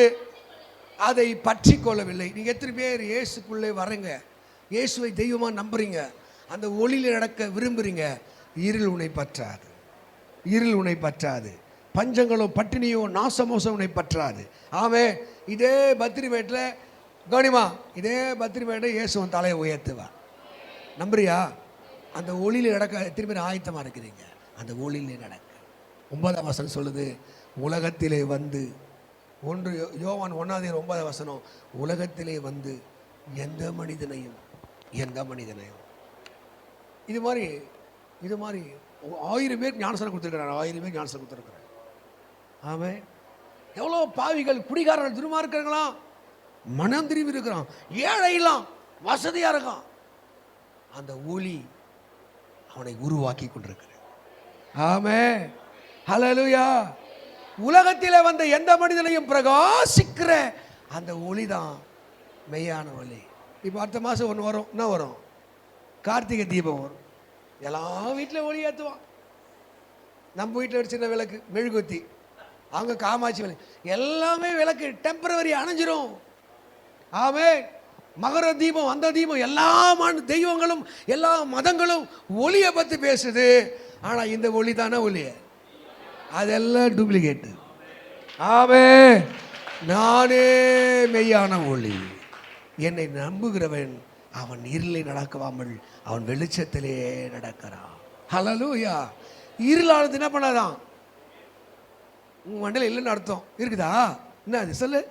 அதை பற்றி கொள்ளவில்லை. நீங்க எத்தனை பேர் இயேசுக்குள்ளே வரீங்க, இயேசுவை தெய்வமா நம்புறீங்க, அந்த ஒளியில நடக்க விரும்புறீங்க? இருள் உன்னை பற்றாது, இருள் உன்னை பற்றாது, பஞ்சங்களோ பட்டினியோ நாசமோசம் உன்னை பற்றாது. ஆமே. இதே பத்திரிமேட்டில் கவனிமா, இதே பத்திரிமேட்டை இயேசுவன் தலையை உயர்த்துவா. நம்புறியா? அந்த ஒளியில் நடக்க எத்தனை பேர் ஆயத்தமாக இருக்கிறீங்க? அந்த ஒளியிலே நடக்க 9ஆம் வசனம் சொல்லுது, உலகத்திலே வந்து யோவான் 1:9 வசனம், உலகத்திலே வந்து எந்த மனிதனையும் இது மாதிரி 1000 பேர் ஞானஸ்நானம் கொடுத்துருக்கிறார், 1000 பேர் ஞானஸ்நானம் கொடுத்துருக்கிறார். ஆமென். எவ்வளோ பாவிகள், குடிகாரர்கள், துன்மார்க்கர்களாம், மனம் திரும்பி இருக்கிறான், ஏழைலாம் வசதியா இருக்கான். அந்த ஒளி அவனை உருவாக்கி கொண்டிருக்கிறது. ஆமென். ஹல்லேலூயா. உலகத்திலே வந்த எந்த மனிதனையும் பிரகாசிக்கிற அந்த ஒளி தான் மெய்யான ஒளி. இப்போ அடுத்த மாதம் ஒன்று வரும். என்ன வரும்? கார்த்திகை தீபம் வரும். எல்லா வீட்டில் ஒளி ஏற்றுவான். நம்ம வீட்டில் ஒரு சின்ன விளக்கு மெழுகுத்தி, அவங்க காமாட்சி விளக்கு, எல்லாமே விளக்கு டெம்பரவரி அணைஞ்சிரும். ஆமென். மகர தீபம், அந்த தீபம், எல்லா தெய்வங்களும் எல்லா மதங்களும் ஒளியை பற்றி பேசுது. ஆனால் இந்த ஒளி தானே ஒளி, அதெல்லாம் டூப்ளிகேட்டு. ஆமென். நானே மெய்யான ஒளி, என்னை நம்புகிறவன் அவன் இருளை நடக்காமல் அவன் வெளிச்சத்திலே நடக்கிறான். ஹல்லேலூயா. இருளானது என்ன பண்ணாதான்? உன் மண்டையில் இல்லைன்னு அர்த்தம் இருக்குதா? என்ன அது சொல்லு.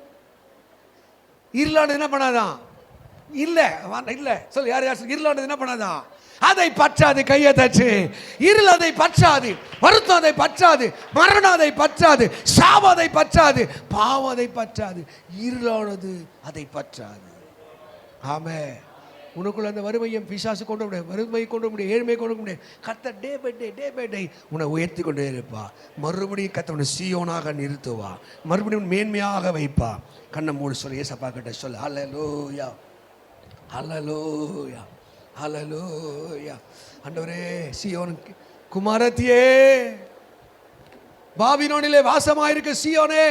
இருளானது என்ன பண்ணாதான்? இல்லை சொல்லு. யார் இருளானது என்ன பண்ணாதான்? அதை பற்றாது. கையை தச்சு. இருள் அதை பற்றாது, வருத்தம் அதை பற்றாது, மரணம் அதை பற்றாது, சாபம் அதை பற்றாது, பாவம் அதை பற்றாது, இருளானது அதை பற்றாது. ஆமென். உனக்குள்ள அந்த வறுமையும் பிசாசு கொண்டு முடியாது, வறுமையை கொண்டு முடியாது, ஏழ்மையை கொண்டு முடியாது. கர்த்தர் டே பை டே உன்னை உயர்த்தி கொண்டே இருப்பா. மறுபடியும் கர்த்தர் உன்னை சீயோனாக நிறுத்துவா, மறுபடியும் மேன்மையாக வைப்பா. கண்ணை மூடி சொல்லு, ஏசப்பா கிட்ட சொல்லு. ஹல்லேலூயா, ஹல்லேலூயா, ஹல்லேலூயா. ஆண்டவரே, சீயோன் குமாரத்தியே, பாபிலோனிலே வாசமாயிருக்க சீயோனே,